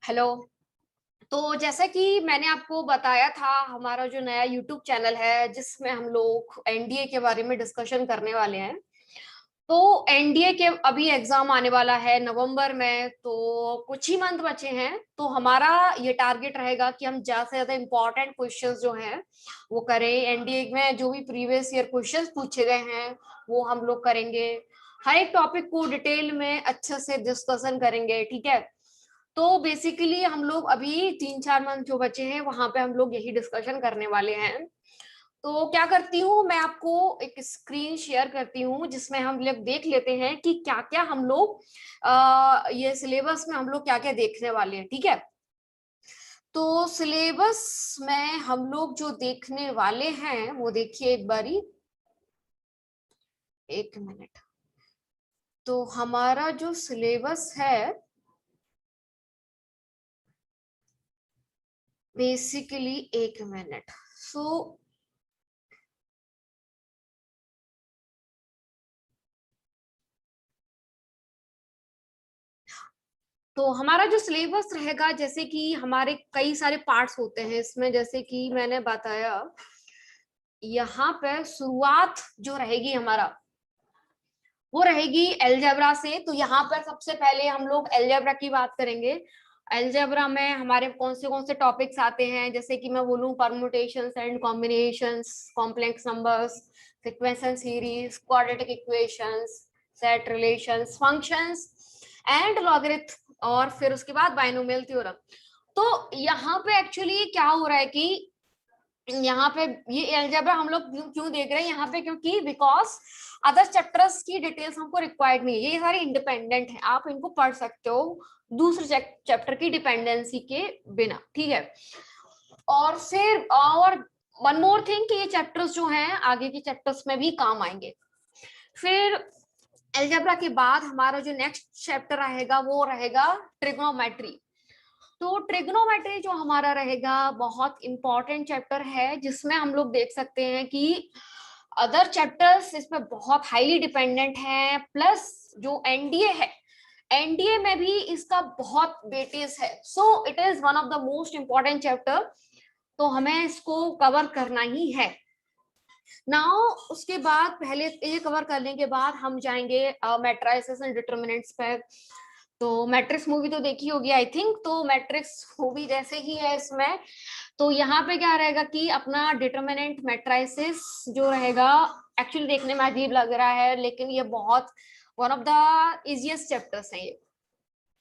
Hello. तो जैसा कि मैंने आपको बताया था, हमारा जो नया यूट्यूब चैनल है जिसमें हम लोग एनडीए के बारे में डिस्कशन करने वाले हैं। तो एनडीए के अभी एग्जाम आने वाला है नवंबर में, तो कुछ ही मंथ बचे हैं। तो हमारा ये टारगेट रहेगा कि हम ज्यादा से ज्यादा इम्पोर्टेंट क्वेश्चंस जो हैं वो करें। एनडीए में जो भी प्रीवियस ईयर क्वेश्चंस पूछे गए हैं वो हम लोग करेंगे। हर एक टॉपिक को डिटेल में अच्छे से डिस्कशन करेंगे, ठीक है। तो बेसिकली हम लोग अभी 3-4 मंथ जो बचे हैं वहां पे हम लोग यही डिस्कशन करने वाले हैं। तो क्या करती हूँ, मैं आपको एक स्क्रीन शेयर करती हूँ जिसमें हम लोग देख लेते हैं कि क्या क्या हम लोग ये सिलेबस में हम लोग क्या क्या देखने वाले हैं, ठीक है। तो सिलेबस में हम लोग जो देखने वाले हैं वो देखिए एक बारी, एक मिनट। तो हमारा जो सिलेबस है बेसिकली, एक मिनट। सो तो हमारा जो सिलेबस रहेगा, जैसे कि हमारे कई सारे पार्ट्स होते हैं इसमें, जैसे कि मैंने बताया यहाँ पे शुरुआत जो रहेगी हमारा वो रहेगी एलजेब्रा से। तो यहाँ पर सबसे पहले हम लोग एलजेब्रा की बात करेंगे। एलजेब्रा में हमारे कौन से टॉपिक्स आते हैं, जैसे कि मैं बोलूँ permutations and combinations, complex numbers, sequential series, quadratic equations, set relations, functions and logarithm, और फिर उसके बाद बाइनोमियल थ्योरम। तो यहाँ पे एक्चुअली क्या हो रहा है कि यहाँ पे ये अलजेब्रा हम लोग क्यों देख रहे हैं यहाँ पे, क्योंकि बिकॉज अदर चैप्टर्स की डिटेल्स हमको रिक्वायर्ड नहीं है, ये सारे इंडिपेंडेंट है, आप इनको पढ़ सकते हो दूसरे चैप्टर की डिपेंडेंसी के बिना, ठीक है। और फिर और वन मोर थिंग कि ये चैप्टर्स जो हैं आगे के चैप्टर्स में भी काम आएंगे। फिर अलजेब्रा के बाद हमारा जो नेक्स्ट चैप्टर रहेगा वो रहेगा ट्रिग्नोमेट्री। तो ट्रिग्नोमेट्री जो हमारा रहेगा बहुत इंपॉर्टेंट चैप्टर है, जिसमें हम लोग देख सकते हैं कि अदर चैप्टर्स इसमें बहुत हाईली डिपेंडेंट है, प्लस जो एनडीए है, एनडीए में भी इसका बहुत वेटेज है। So it is one of the most important chapter, तो हमें इसको कवर करना ही है। नाउ उसके बाद पहले ये कवर करने के बाद हम जाएंगे मैट्रिसेस एंड डिटरमिनेंट्स पे। तो मैट्रिक्स मूवी तो देखी होगी आई थिंक, तो मैट्रिक्स मूवी जैसे ही है इसमें। तो यहाँ पे क्या रहेगा कि अपना डिटरमिनेंट मैट्रिसेस जो रहेगा, एक्चुअली देखने में अजीब लग रहा है लेकिन ये बहुत one of the easiest chapters है ये।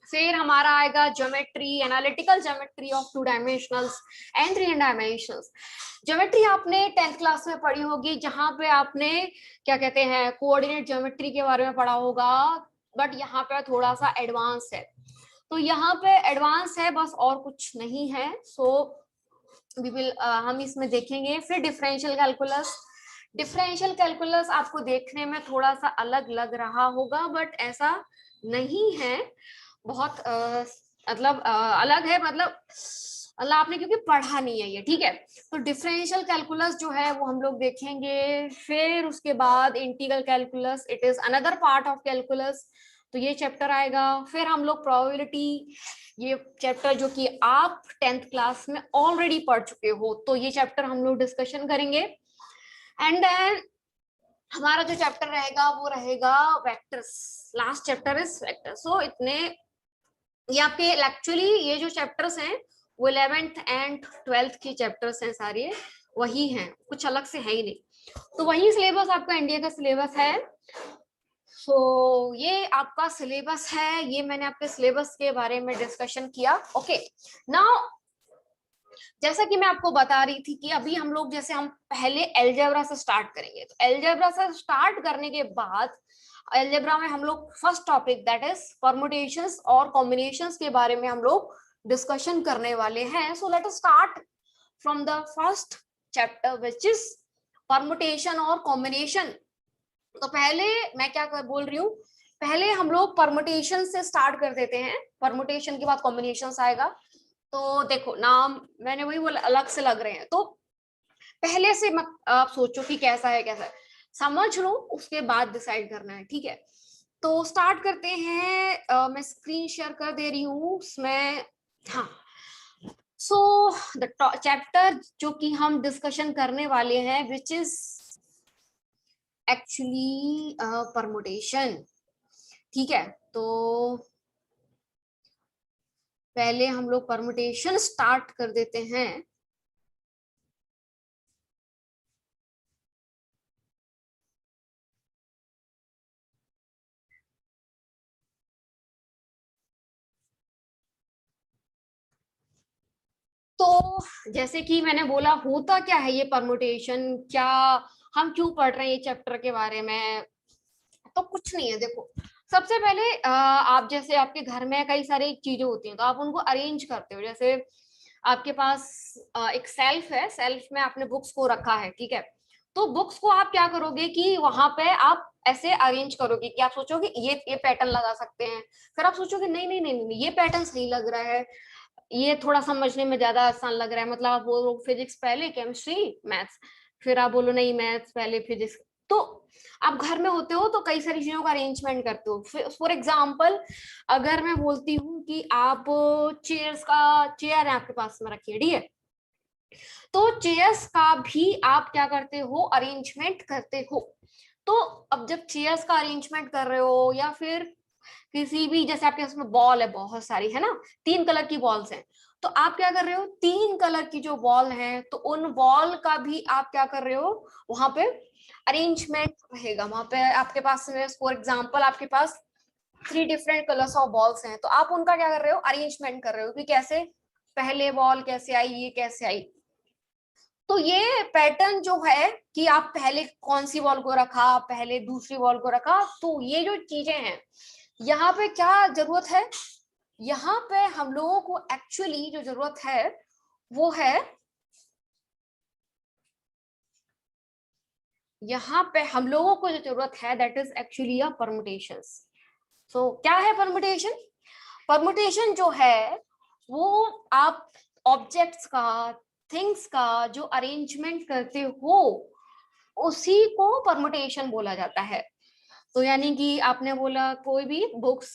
फिर हमारा आएगा geometry, analytical geometry of 2 dimensionals and 3 dimensionals. Geometry आपने 10th क्लास में पढ़ी होगी, जहां पे आपने क्या कहते हैं कोऑर्डिनेट ज्योमेट्री के बारे में पढ़ा होगा, बट यहाँ पे थोड़ा सा एडवांस है। तो यहाँ पे एडवांस है बस, और कुछ नहीं है। सो वी विल हम इसमें देखेंगे। फिर डिफरेंशियल कैलकुलस। डिफरेंशियल कैलकुलस आपको देखने में थोड़ा सा अलग लग रहा होगा, बट ऐसा नहीं है, बहुत मतलब अलग है, मतलब आपने क्योंकि पढ़ा नहीं है ये, ठीक है। तो डिफरेंशियल कैलकुलस जो है वो हम लोग देखेंगे। फिर उसके बाद integral calculus, it is another part of calculus, तो ये चैप्टर आएगा। फिर हम लोग प्रोबेबिलिटी, ये चैप्टर जो कि आप 10th क्लास में ऑलरेडी पढ़ चुके हो, तो ये चैप्टर हम लोग डिस्कशन करेंगे। एंड देन हमारा जो चैप्टर रहेगा वो रहेगा vectors. Last chapter is vector. So इतने ये आपके एक्चुअली ये जो चैप्टर्स हैं वो 11th एंड 12th के चैप्टर्स हैं, सारे वही हैं, कुछ अलग से है ही नहीं। तो वही सिलेबस आपका इंडिया का सिलेबस है। सो ये आपका सिलेबस है, ये मैंने आपके सिलेबस के बारे में डिस्कशन किया। ओके, नाउ जैसा कि मैं आपको बता रही थी कि अभी हम लोग जैसे हम पहले एलजेब्रा से स्टार्ट करेंगे, तो एलजेब्रा से स्टार्ट करने के बाद एलजेब्रा में हम लोग first topic that is permutations और कॉम्बिनेशंस के बारे में हम लोग डिस्कशन करने वाले हैं। सो let us start from the first chapter which is permutation और कॉम्बिनेशन। तो पहले मैं क्या बोल रही हूँ, पहले हम लोग परमुटेशन से स्टार्ट कर देते हैं, परमुटेशन के बाद कॉम्बिनेशन आएगा। तो देखो नाम मैंने वही बोला, अलग से लग रहे हैं, तो पहले से मत आप सोचो कि कैसा है, कैसा है समझ लो, उसके बाद डिसाइड करना है, ठीक है। तो स्टार्ट करते हैं। मैं स्क्रीन शेयर कर दे रही हूँ उसमें। हाँ, सो द चैप्टर जो कि हम डिस्कशन करने वाले हैं विच इज एक्चुअली परमुटेशन। ठीक है, तो पहले हम लोग परमुटेशन स्टार्ट कर देते हैं। तो जैसे कि मैंने बोला, होता क्या है ये परमुटेशन, क्या हम क्यों पढ़ रहे हैं ये चैप्टर के बारे में। तो कुछ नहीं है, देखो सबसे पहले आप जैसे आपके घर में कई सारी चीजें होती हैं तो आप उनको अरेंज करते हो। जैसे आपके पास एक सेल्फ है, सेल्फ में आपने बुक्स को रखा है, ठीक है। तो बुक्स को आप क्या करोगे कि वहां पे आप ऐसे अरेंज करोगे कि आप सोचोगे ये पैटर्न लगा सकते हैं। फिर आप सोचोगे नहीं नहीं नहीं नहीं, ये पैटर्न सही लग रहा है, ये थोड़ा समझने में ज्यादा आसान लग रहा है। मतलब आप बोलो फिजिक्स पहले, केमिस्ट्री, मैथ्स, फिर आप बोलो नहीं मैथ्स पहले फिजिक्स। तो आप घर में होते हो तो कई सारी चीजों का अरेंजमेंट करते हो। फॉर एग्जाम्पल, अगर मैं बोलती हूँ कि आप चेयर है आपके पास में रखिए, ठीक है, तो चेयर्स का भी आप क्या करते हो, अरेंजमेंट करते हो। तो अब जब चेयर्स का अरेंजमेंट कर रहे हो या फिर किसी भी, जैसे आपके पास में बॉल है बहुत सारी, है ना, 3 कलर की बॉल्स हैं, तो आप क्या कर रहे हो, 3 कलर की जो बॉल है तो उन बॉल का भी आप क्या कर रहे हो, वहां पे अरेंजमेंट रहेगा। वहां पे आपके पास में फॉर एग्जाम्पल आपके पास 3 डिफरेंट कलर्स ऑफ बॉल्स हैं, तो आप उनका क्या कर रहे हो, अरेंजमेंट कर रहे हो कि कैसे पहले बॉल कैसे आई, ये कैसे आई। तो ये पैटर्न जो है कि आप पहले कौन सी बॉल को रखा, पहले दूसरी बॉल को रखा, तो ये जो चीजें हैं यहाँ पे क्या जरूरत है, यहाँ पे हम लोगों को एक्चुअली जो जरूरत है वो है, यहाँ पे हम लोगों को जो जरूरत है that is actually a permutations. So क्या है परमुटेशन? परमुटेशन जो है वो आप ऑब्जेक्ट्स का, थिंग्स का जो अरेंजमेंट करते हो उसी को परमुटेशन बोला जाता है। तो यानी कि आपने बोला कोई भी बुक्स,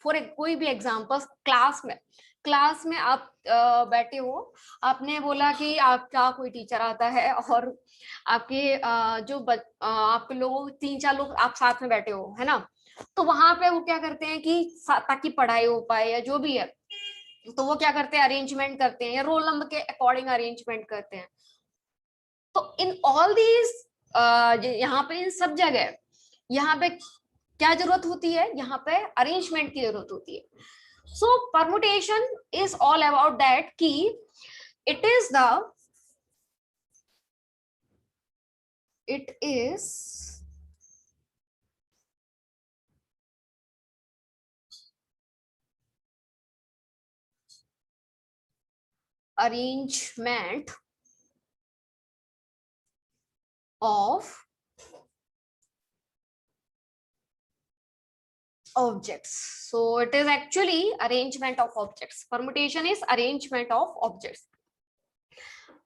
कोई भी एग्जांपल्स, क्लास में आप बैठे हो, आपने बोला कि आपका कोई टीचर आता है और आपके आपके लोग 3-4 लोग आप साथ में बैठे हो, है ना। तो वहां पे वो क्या करते हैं कि ताकि पढ़ाई हो पाए या जो भी है, तो वो क्या करते हैं, अरेंजमेंट करते हैं या रोल नंबर के अकॉर्डिंग अरेंजमेंट करते हैं। तो इन ऑल दीज, यहाँ पे इन सब जगह यहाँ पे क्या जरूरत होती है, यहाँ पे अरेंजमेंट की जरूरत होती है। So permutation is all about that कि it is the it is arrangement of objects. So it is actually arrangement of objects. Permutation is arrangement of objects.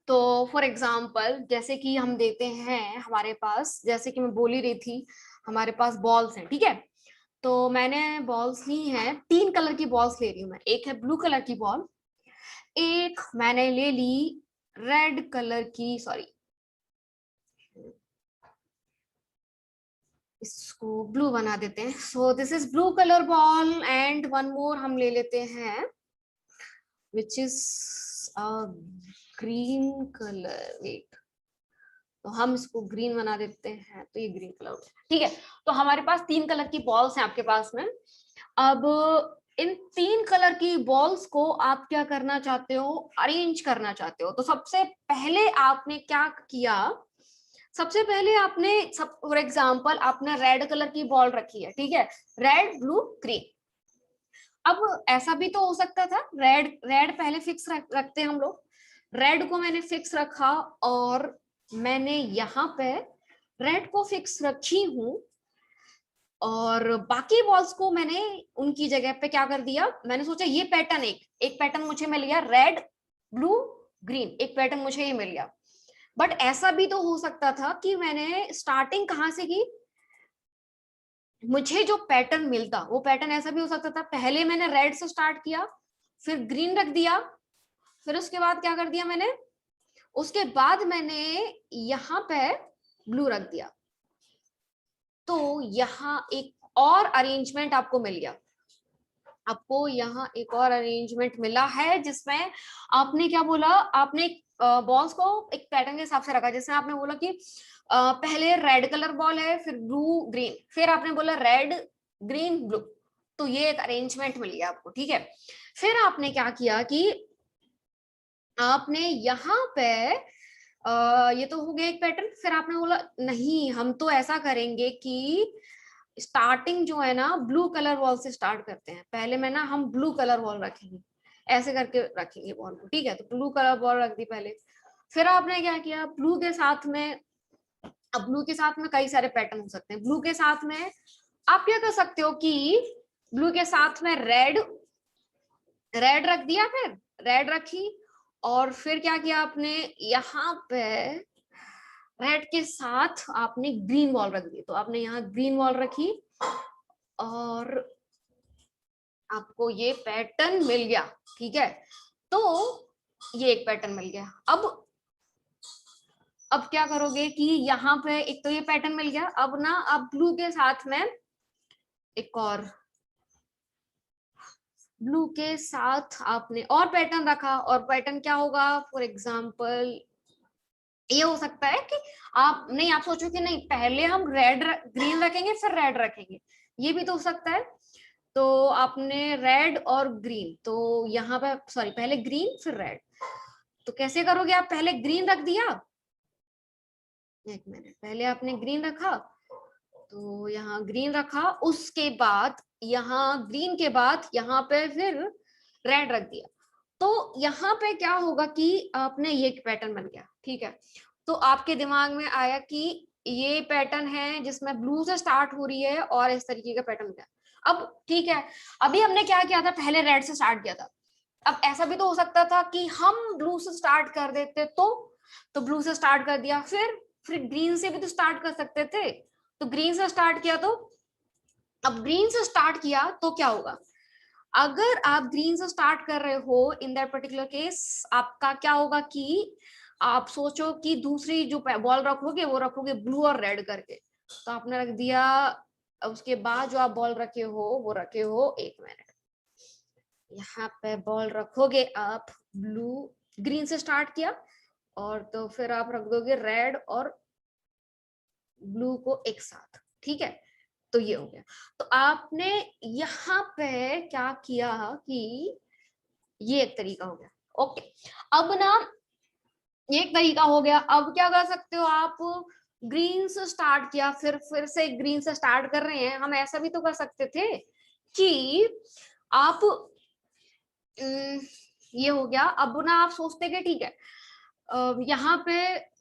तो फॉर एग्जाम्पल जैसे कि हम देते हैं, हमारे पास जैसे कि मैं बोल ही रही थी, हमारे पास बॉल्स हैं, ठीक है। तो मैंने बॉल्स ली हैं, 3 कलर की बॉल्स ले रही हूँ मैं। एक है ब्लू कलर की बॉल, एक मैंने ले ली रेड कलर की, सॉरी इसको ब्लू बना देते हैं। So this is blue colour ball and one more हम ले लेते हैं which is green colour, wait, तो हम इसको ग्रीन बना देते हैं, तो ये ग्रीन कलर हो गया, ठीक है। तो हमारे पास 3 कलर की बॉल्स हैं आपके पास में। अब इन 3 कलर की बॉल्स को आप क्या करना चाहते हो, अरेंज करना चाहते हो। तो सबसे पहले आपने क्या किया, सबसे पहले आपने सब, फॉर एग्जाम्पल आपने रेड कलर की बॉल रखी है, ठीक है, रेड ब्लू ग्रीन। अब ऐसा भी तो हो सकता था, रेड रेड पहले फिक्स रखते हैं हम लोग, रेड को मैंने फिक्स रखा और मैंने यहाँ पे रेड को फिक्स रखी हूं और बाकी बॉल्स को मैंने उनकी जगह पे क्या कर दिया, मैंने सोचा ये पैटर्न, एक पैटर्न मुझे मिल गया, रेड ब्लू ग्रीन, एक पैटर्न मुझे ये मिल गया। बट ऐसा भी तो हो सकता था कि मैंने स्टार्टिंग कहाँ से की, मुझे जो पैटर्न मिलता वो पैटर्न ऐसा भी हो सकता था, पहले मैंने रेड से स्टार्ट किया, फिर ग्रीन रख दिया, फिर उसके बाद क्या कर दिया मैंने, उसके बाद मैंने यहाँ पे ब्लू रख दिया। तो यहाँ एक और अरेंजमेंट आपको मिल गया, आपको यहाँ एक और अरेंजमेंट मिला है जिसमें आपने क्या बोला, आपने बॉल्स को एक पैटर्न के हिसाब से रखा। जैसे आपने बोला कि पहले रेड कलर बॉल है, फिर ब्लू ग्रीन, फिर आपने बोला रेड ग्रीन ब्लू, तो ये एक अरेंजमेंट मिल गया आपको, ठीक है। फिर आपने क्या किया कि आपने यहाँ पे ये तो हो गया एक पैटर्न। फिर आपने बोला नहीं, हम तो ऐसा करेंगे कि स्टार्टिंग जो है ना ब्लू कलर बॉल से स्टार्ट करते हैं, पहले में ना हम ब्लू कलर बॉल रखेंगे, ऐसे करके रखेंगे बॉल को, ठीक है। तो ब्लू कलर बॉल रख दी पहले। फिर आपने क्या किया, ब्लू के साथ में, अब ब्लू के साथ में कई सारे पैटर्न हो सकते हैं। ब्लू के साथ में आप क्या कर सकते हो कि ब्लू के साथ में रेड रख दिया, फिर रेड रखी, और फिर क्या किया आपने, यहाँ पे रेड के साथ आपने ग्रीन बॉल रख दी। तो आपने यहाँ ग्रीन बॉल रखी और आपको ये पैटर्न मिल गया, ठीक है। तो ये एक पैटर्न मिल गया। अब क्या करोगे कि यहाँ पे एक तो ये पैटर्न मिल गया, अब ना आप ब्लू के साथ में एक और ब्लू के साथ आपने और पैटर्न रखा, और पैटर्न क्या होगा, फॉर एग्जाम्पल ये हो सकता है कि आप नहीं, आप सोचो कि नहीं पहले हम रेड ग्रीन रखेंगे फिर रेड रखेंगे, ये भी तो हो सकता है। तो आपने रेड और ग्रीन, तो यहाँ पे सॉरी पहले ग्रीन फिर रेड, तो कैसे करोगे आप, पहले ग्रीन रख दिया, एक मिनट, पहले आपने ग्रीन रखा, तो यहाँ ग्रीन रखा, उसके बाद यहाँ ग्रीन के बाद यहाँ पे फिर रेड रख दिया। तो यहाँ पे क्या होगा कि आपने ये पैटर्न बन गया, ठीक है। तो आपके दिमाग में आया कि ये पैटर्न है जिसमें ब्लू से स्टार्ट हो रही है और इस तरीके का पैटर्न गया। अब ठीक है, अभी हमने क्या किया था, पहले रेड से स्टार्ट किया था। अब ऐसा भी तो हो सकता था कि हम ब्लू से स्टार्ट कर देते, तो ब्लू से स्टार्ट कर दिया, फिर ग्रीन से भी तो स्टार्ट कर सकते थे, तो ग्रीन से स्टार्ट किया। तो अब ग्रीन से स्टार्ट किया तो क्या होगा, अगर आप ग्रीन से स्टार्ट कर रहे हो इन दैट पर्टिकुलर केस, आपका क्या होगा कि आप सोचो कि दूसरी जो बॉल रखोगे वो रखोगे ब्लू और रेड करके, तो आपने रख दिया। उसके बाद जो आप बॉल रखे हो वो रखे हो, एक मिनट, यहाँ पे बॉल रखोगे आप ब्लू, ग्रीन से स्टार्ट किया, और तो फिर आप रख दोगे रेड और ब्लू को एक साथ, ठीक है। तो ये हो गया। तो आपने यहाँ पे क्या किया कि ये एक तरीका हो गया, ओके। अब ना ये एक तरीका हो गया, अब क्या कर सकते हो आप, ग्रीन से स्टार्ट किया, फिर से ग्रीन से स्टार्ट कर रहे हैं, हम ऐसा भी तो कर सकते थे कि आप ये हो गया। अब ना आप सोचते कि ठीक है, यहाँ पे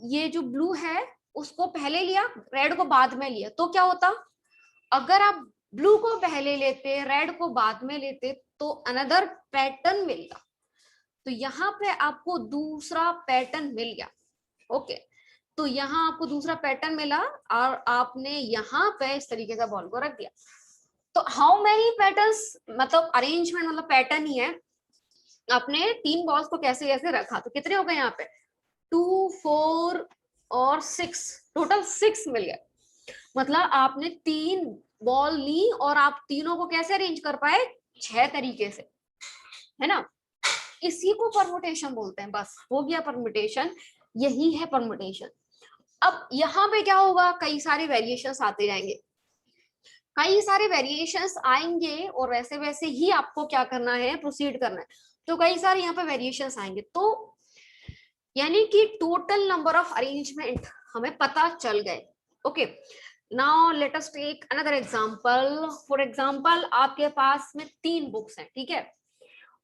ये जो ब्लू है उसको पहले लिया, रेड को बाद में लिया, तो क्या होता, अगर आप ब्लू को पहले लेते रेड को बाद में लेते तो अनदर पैटर्न मिलेगा। तो यहाँ पे आपको दूसरा पैटर्न मिल गया, ओके। तो यहाँ आपको दूसरा पैटर्न मिला और आपने यहाँ पे इस तरीके से बॉल को रख दिया। तो हाउ मेनी पैटर्न्स, मतलब अरेंजमेंट मतलब पैटर्न ही है। आपने 3 बॉल्स को कैसे कैसे रखा, तो कितने हो गए यहाँ पे, 2 4 और 6, टोटल 6 मिल गए। मतलब आपने 3 बॉल ली और आप तीनों को कैसे अरेंज कर पाए, 6 तरीके से, है ना। इसी को परमुटेशन बोलते हैं, बस हो गया परमुटेशन, यही है परमुटेशन। अब यहाँ पे क्या होगा, कई सारे वेरिएशंस आते जाएंगे, कई सारे वेरिएशंस आएंगे और वैसे वैसे ही आपको क्या करना है, प्रोसीड करना है। तो कई सारे यहाँ पे वेरिएशंस आएंगे, तो यानी कि टोटल नंबर ऑफ अरेंजमेंट हमें पता चल गए, okay. Now let us take another example. For example आपके पास में 3 बुक्स हैं, ठीक है,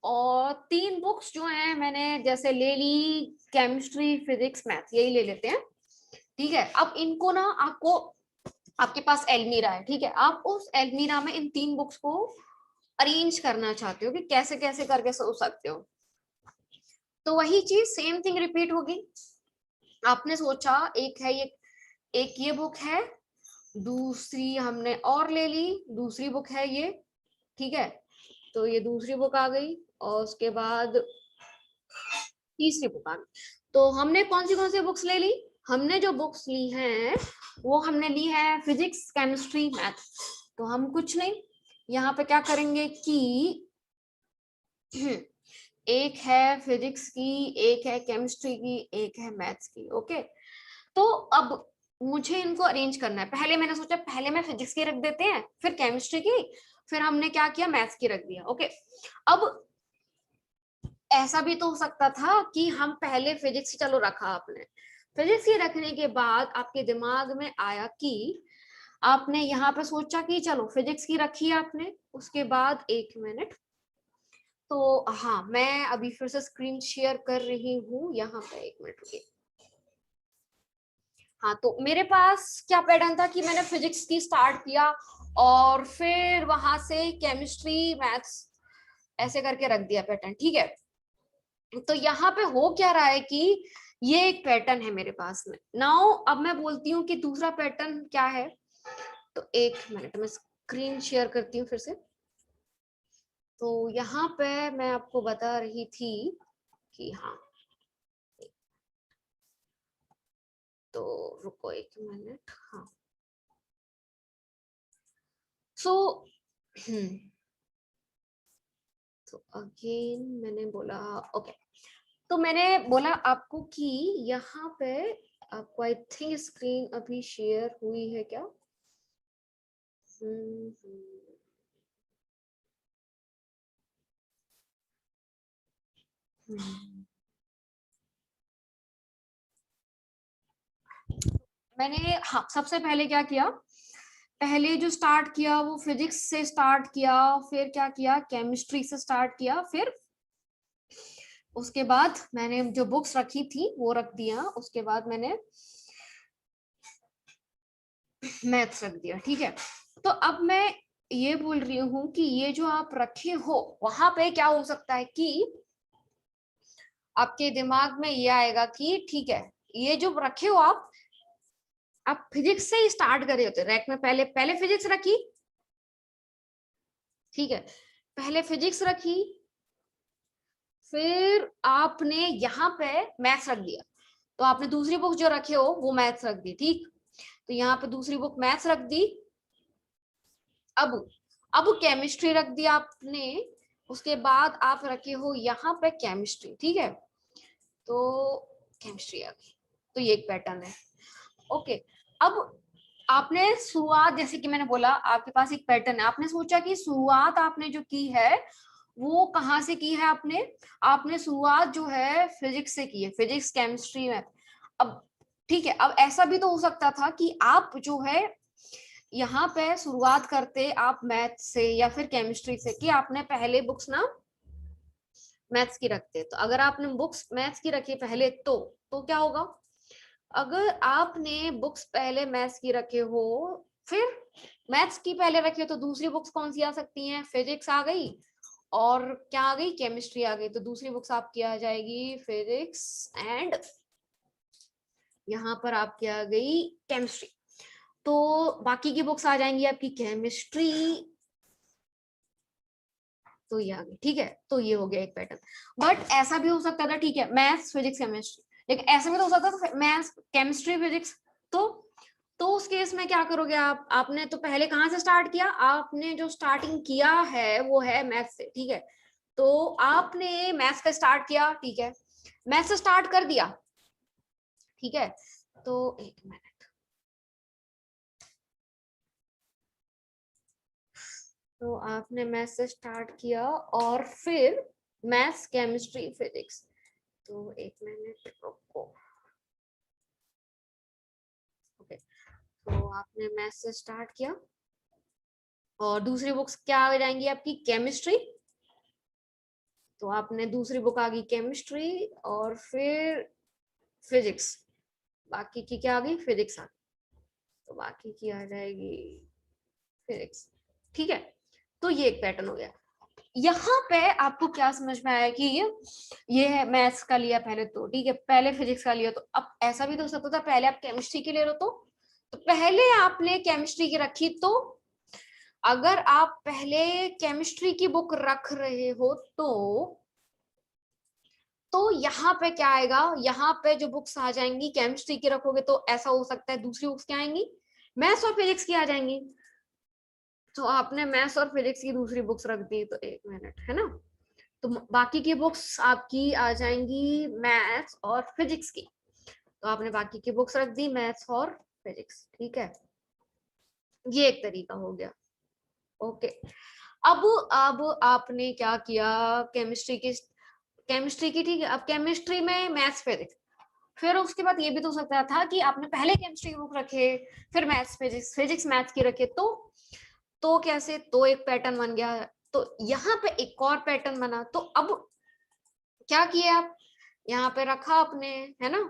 और 3 बुक्स जो हैं मैंने जैसे ले ली, केमिस्ट्री फिजिक्स मैथ, यही ले लेते हैं, ठीक है। अब इनको ना आपको, आपके पास एलमीरा है, ठीक है, आप उस एलमीरा में इन 3 बुक्स को अरेंज करना चाहते हो कि कैसे कैसे करके सोच सकते हो। तो वही चीज सेम थिंग रिपीट होगी। आपने सोचा एक है ये, एक ये बुक है, दूसरी हमने और ले ली, दूसरी बुक है ये, ठीक है। तो ये दूसरी बुक आ गई और उसके बाद तीसरी बुक आ गई। तो हमने कौन सी बुक्स ले ली? हमने जो बुक्स ली हैं वो हमने ली है फिजिक्स, केमिस्ट्री, मैथ। तो हम कुछ नहीं, यहाँ पे क्या करेंगे कि एक है फिजिक्स की, एक है केमिस्ट्री की, एक है मैथ्स की। ओके, तो अब मुझे इनको अरेंज करना है। पहले मैंने सोचा पहले मैं फिजिक्स की रख देते हैं, फिर केमिस्ट्री की, फिर हमने क्या किया, मैथ्स की रख दिया। ओके, अब ऐसा भी तो हो सकता था कि हम पहले फिजिक्स की, चलो रखा आपने, फिजिक्स की रखने के बाद आपके दिमाग में आया कि आपने यहाँ पे सोचा कि चलो फिजिक्स की रखी है आपने, उसके बाद एक मिनट, तो हाँ मैं अभी फिर से स्क्रीन शेयर कर रही हूँ यहाँ पे, एक मिनट रुकिए। हाँ, तो मेरे पास क्या पैटर्न था कि मैंने फिजिक्स की स्टार्ट किया और फिर वहां से केमिस्ट्री, मैथ्स ऐसे करके रख दिया पैटर्न। ठीक है, तो यहाँ पे हो क्या रहा है कि ये एक पैटर्न है मेरे पास में। नाउ अब मैं बोलती हूँ कि दूसरा पैटर्न क्या है। तो एक मिनट में स्क्रीन शेयर करती हूँ फिर से। तो यहाँ पे मैं आपको बता रही थी कि हाँ, तो रुको एक मिनट। हाँ, सो तो अगेन मैंने बोला, ओके, तो मैंने बोला आपको कि यहाँ पे आपको आई थिंक स्क्रीन अभी शेयर हुई है क्या? मैंने, हाँ, सबसे पहले क्या किया, पहले जो स्टार्ट किया वो फिजिक्स से स्टार्ट किया, फिर क्या किया, केमिस्ट्री से स्टार्ट किया, फिर उसके बाद मैंने जो बुक्स रखी थी वो रख दिया, उसके बाद मैंने मैथ्स रख दिया। ठीक है, तो अब मैं ये बोल रही हूँ कि ये जो आप रखे हो वहां पे क्या हो सकता है कि आपके दिमाग में ये आएगा कि ठीक है, ये जो रखे हो आप फिजिक्स से ही स्टार्ट कर रहे होते रैक में, पहले पहले फिजिक्स रखी। ठीक है, पहले फिजिक्स रखी, फिर आपने यहाँ पे मैथ्स रख दिया, तो आपने दूसरी बुक जो रखे हो वो मैथ्स रख दी। ठीक, तो यहाँ पे दूसरी बुक मैथ्स रख दी। अब अब केमिस्ट्री रख दिया आपने, उसके बाद आप रखे हो यहाँ पे केमिस्ट्री। ठीक है, तो केमिस्ट्री आ गई, तो ये एक पैटर्न है। ओके, अब आपने शुरुआत, जैसे कि मैंने बोला आपके पास एक पैटर्न है, आपने सोचा कि शुरुआत आपने जो की है वो कहाँ से की है, आपने आपने शुरुआत जो है फिजिक्स से की है, फिजिक्स, केमिस्ट्री, मैथ। अब ठीक है, अब ऐसा भी तो हो सकता था कि आप जो है यहाँ पे शुरुआत करते आप मैथ से या फिर केमिस्ट्री से, कि आपने पहले बुक्स ना मैथ्स की रखते। तो अगर आपने बुक्स मैथ्स की रखी पहले तो क्या होगा, अगर आपने बुक्स पहले मैथ्स की रखे हो, फिर मैथ्स की पहले रखे हो, तो दूसरी बुक्स कौन सी आ सकती हैं, फिजिक्स आ गई और क्या आ गई, केमिस्ट्री आ गई। तो दूसरी बुक्स आपकी आ जाएगी फिजिक्स एंड यहाँ पर आपकी आ गई केमिस्ट्री। तो बाकी की बुक्स आ जाएंगी आपकी केमिस्ट्री, तो ये आ गई। ठीक है, तो ये हो गया एक पैटर्न। बट ऐसा भी हो सकता था, ठीक है, मैथ्स, फिजिक्स, केमिस्ट्री, लेकिन ऐसा भी तो हो सकता था मैथ्स, केमिस्ट्री, फिजिक्स। तो उस केस में क्या करोगे आप, आपने तो पहले कहाँ से स्टार्ट किया, आपने जो स्टार्टिंग किया है वो है मैथ्स से। ठीक है, तो आपने मैथ्स का स्टार्ट किया, ठीक है, मैथ्स से स्टार्ट कर दिया। ठीक है, तो एक मिनट, तो आपने मैथ्स से स्टार्ट किया और फिर मैथ्स, केमिस्ट्री, फिजिक्स। तो एक मिनट रुको। ओके, तो आपने मैथ्स से स्टार्ट किया और दूसरी बुक्स क्या आ जाएंगी आपकी, केमिस्ट्री। तो आपने दूसरी बुक आ गई केमिस्ट्री और फिर फिजिक्स, बाकी की क्या आ गई, फिजिक्स आ गई, तो बाकी की आ जाएगी फिजिक्स। ठीक है, तो ये एक पैटर्न हो गया। यहाँ पे आपको क्या समझ में आया कि ये है मैथ्स का लिया पहले, तो ठीक है, पहले फिजिक्स का लिया, तो अब ऐसा भी तो हो सकता था पहले आप केमिस्ट्री की ले लो, तो पहले आपने केमिस्ट्री की रखी, तो अगर आप पहले केमिस्ट्री की बुक रख रहे हो तो यहाँ पे क्या आएगा, यहाँ पे जो बुक्स आ जाएंगी केमिस्ट्री की रखोगे तो ऐसा हो सकता है दूसरी बुक्स क्या आएंगी, मैथ्स और फिजिक्स की आ जाएंगी। तो आपने मैथ्स और फिजिक्स की दूसरी बुक्स रख दी, तो एक मिनट है ना, तो बाकी की बुक्स आपकी आ जाएंगी मैथ्स और फिजिक्स की, तो आपने बाकी की बुक्स रख दी मैथ्स और फिजिक्स, ठीक है, ये एक तरीका हो गया। ओके, अब आपने क्या किया, केमिस्ट्री की ठीक है, अब केमिस्ट्री में मैथ्स फिजिक्स, फिर उसके बाद ये भी तो हो सकता था कि आपने पहले केमिस्ट्री की बुक रखे, फिर मैथ्स फिजिक्स, फिजिक्स मैथ्स की रखे, तो कैसे, तो एक पैटर्न बन गया। तो यहाँ पे एक और पैटर्न बना, तो अब क्या किए आप, यहाँ पे रखा आपने, है ना,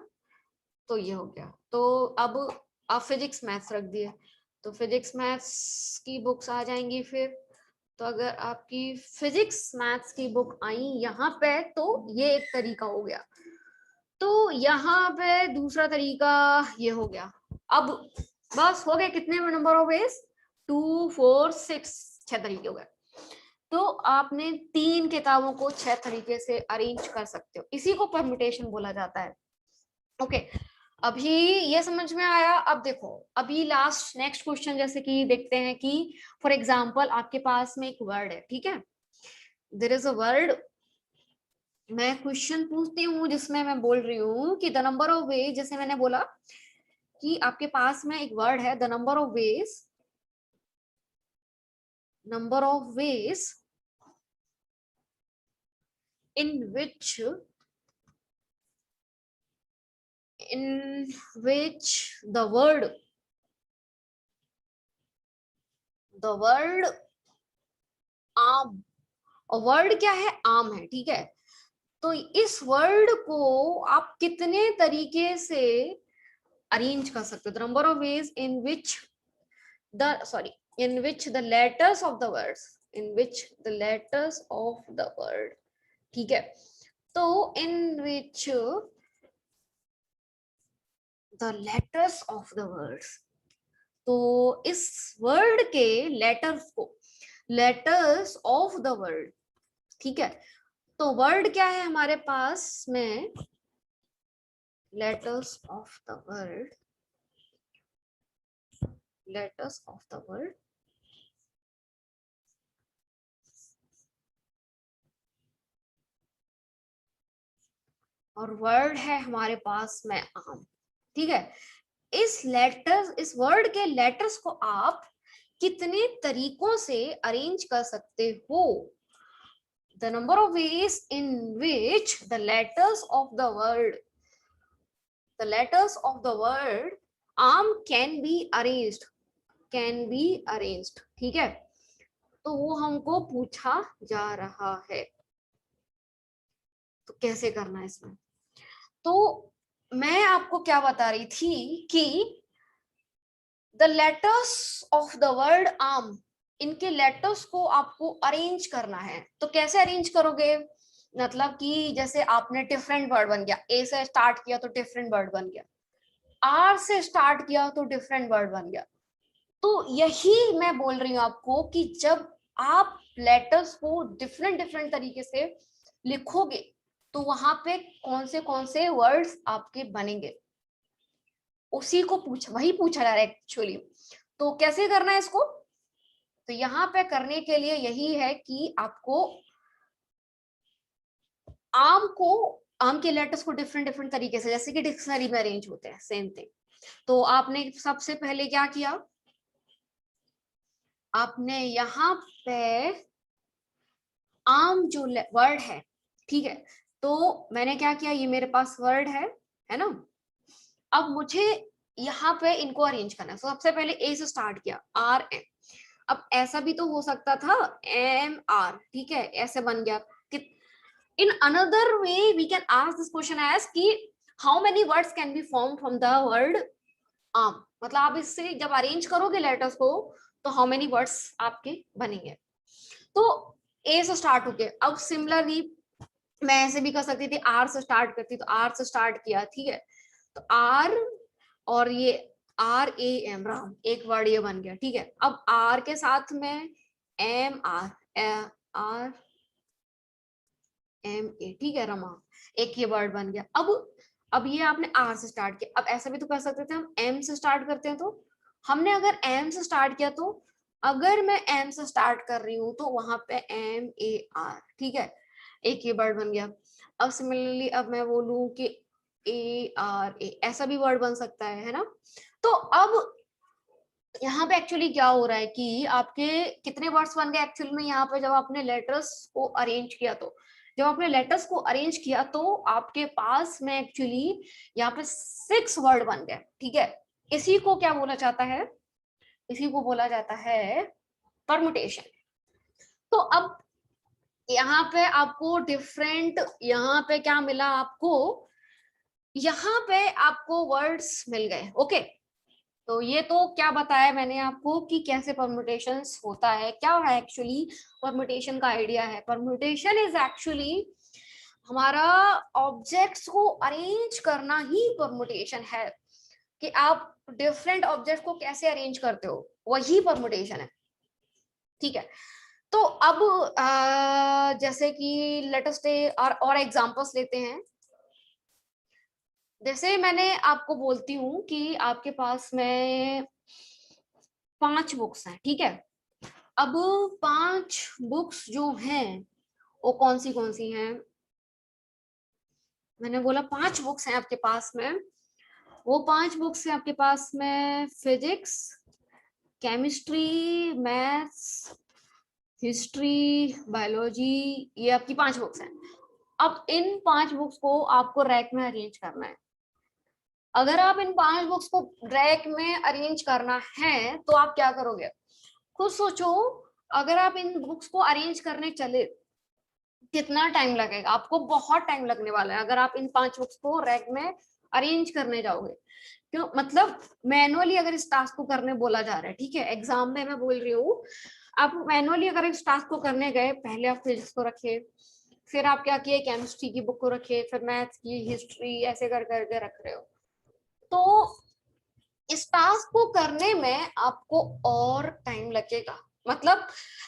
तो ये हो गया। तो अब आप फिजिक्स मैथ्स रख दिए, तो फिजिक्स मैथ्स की बुक्स आ जाएंगी फिर, तो अगर आपकी फिजिक्स मैथ्स की बुक आई यहाँ पे, तो ये एक तरीका हो गया। तो यहाँ पे दूसरा तरीका ये हो गया। अब बस हो गए कितने नंबर ऑफ वेज, 2 4 6, 6 तरीके हो गए। तो आपने 3 किताबों को 6 तरीके से अरेंज कर सकते हो, इसी को परम्यूटेशन बोला जाता है। ओके, अभी ये समझ में आया। अब देखो, अभी लास्ट नेक्स्ट क्वेश्चन जैसे कि देखते हैं कि फॉर एग्जांपल आपके पास में एक वर्ड है, ठीक है, देयर इज अ वर्ड, मैं क्वेश्चन पूछती हूँ जिसमें मैं बोल रही हूँ कि द नंबर ऑफ वेज, जैसे मैंने बोला कि आपके पास में एक वर्ड है, the number of veg in which the word आम, और वर्ड क्या है, आम है, ठीक है। तो इस वर्ड को आप कितने तरीके से अरेंज कर सकते हो, number of ways in which the letters of the word, ठीक है। तो in which the letters of the words, तो इस वर्ड के लेटर्स ऑफ द वर्ड, ठीक है। तो वर्ड क्या है हमारे पास में, लेटर्स ऑफ द वर्ड, और वर्ड है हमारे पास में आम, ठीक है। इस वर्ड के लेटर्स को आप कितने तरीकों से अरेंज कर सकते हो, the number of ways in which the letters of the word आम कैन बी अरेंज्ड, ठीक है। तो वो हमको पूछा जा रहा है, तो कैसे करना है इसमें। तो मैं आपको क्या बता रही थी कि the letters of the word आम, इनके लेटर्स को आपको अरेंज करना है। तो कैसे अरेंज करोगे, मतलब कि जैसे आपने डिफरेंट वर्ड बन गया, ए से स्टार्ट किया तो डिफरेंट वर्ड बन गया, आर से स्टार्ट किया तो डिफरेंट वर्ड बन गया। तो यही मैं बोल रही हूँ आपको कि जब आप लेटर्स को डिफरेंट तरीके से लिखोगे तो वहां पे कौन से वर्ड्स आपके बनेंगे, वही पूछा जा रहा है एक्चुअली। तो कैसे करना है इसको, तो यहाँ पे करने के लिए यही है कि आपको आम के लेटर्स को डिफरेंट तरीके से, जैसे कि डिक्शनरी में अरेंज होते हैं, सेम थिंग। तो आपने सबसे पहले क्या किया, आपने यहाँ पे आम जो वर्ड है, ठीक है, तो मैंने क्या किया, ये मेरे पास वर्ड है ना। अब मुझे यहाँ पे इनको अरेंज करना है। सबसे पहले ए से स्टार्ट किया, आर एम। अब ऐसा भी तो हो सकता था, एम आर, ठीक है, ऐसे बन गया। In another way we can ask this question as कि how many words can be form from the word आम, मतलब आप इससे जब अरेंज करोगे लेटर्स को तो हाउ मेनी वर्ड्स आपके बनेंगे। तो ए से स्टार्ट होके, अब सिमिलरली मैं ऐसे भी कर सकती थी, आर से स्टार्ट करती तो आर से स्टार्ट किया, ठीक है, तो आर और ये RAM, राम, एक वर्ड ये बन गया, ठीक है। अब R के साथ में MR, RMA, ठीक है, रमा, एक ये वर्ड बन गया। अब ये आपने R से स्टार्ट किया, अब ऐसा भी तो कर सकते थे हम M से स्टार्ट करते हैं। तो हमने अगर M से स्टार्ट किया, तो अगर मैं M से स्टार्ट कर रही हूँ तो वहां पे MAR, ठीक है, एक ये वर्ड बन गया। अब सिमिलरली अब मैं बोलूं कि ARA, ऐसा भी वर्ड बन सकता है ना। तो अब यहाँ पे एक्चुअली क्या हो रहा है कि आपके कितने वर्ड्स बन गए एक्चुअल में यहाँ पे, जब आपने लेटर्स को अरेंज किया। तो जब आपने लेटर्स को अरेंज किया तो आपके पास में एक्चुअली यहाँ पे 6 वर्ड बन गए, ठीक है। इसी को क्या बोला जाता है, इसी को बोला जाता है परमुटेशन। तो अब यहाँ पे आपको डिफरेंट, यहाँ पे क्या मिला आपको, यहाँ पे आपको वर्ड्स मिल गए, ओके। तो ये तो क्या बताया मैंने आपको कि कैसे परम्यूटेशंस होता है, क्या है एक्चुअली परम्यूटेशन का आइडिया है। परम्यूटेशन इज एक्चुअली हमारा ऑब्जेक्ट्स को अरेंज करना ही परम्यूटेशन है, कि आप डिफरेंट ऑब्जेक्ट को कैसे अरेंज करते हो, वही परम्यूटेशन है, ठीक है। तो अब जैसे कि लेट अस टेक और एग्जांपल्स लेते हैं। जैसे मैंने आपको बोलती हूँ कि आपके पास में 5 बुक्स हैं, ठीक है। अब 5 बुक्स जो हैं वो कौन सी हैं, मैंने बोला 5 बुक्स हैं आपके पास में। वो 5 बुक्स हैं आपके पास में, physics, chemistry, maths, history, biology, ये आपकी 5 बुक्स हैं। अब इन 5 बुक्स को आपको रैक में अरेंज करना है। अगर आप इन 5 बुक्स को रैक में अरेंज करना है तो आप क्या करोगे, खुद सोचो। अगर आप इन बुक्स को अरेंज करने चले, कितना टाइम लगेगा आपको, बहुत टाइम लगने वाला है अगर आप इन 5 बुक्स को रैक में अरेंज करने जाओगे। क्यों, मतलब मैनुअली अगर इस टास्क को करने बोला जा रहा है, ठीक है, एग्जाम में मैं बोल रही हूँ, आप मैनुअली अगर इस टास्क को करने गए, पहले आप फिजिक्स को रखे, फिर आप क्या किए, केमिस्ट्री की बुक को रखे, फिर मैथ्स की, हिस्ट्री, ऐसे कर करके रख रहे हो, तो इस टास्क को करने में आपको और टाइम लगेगा। मतलब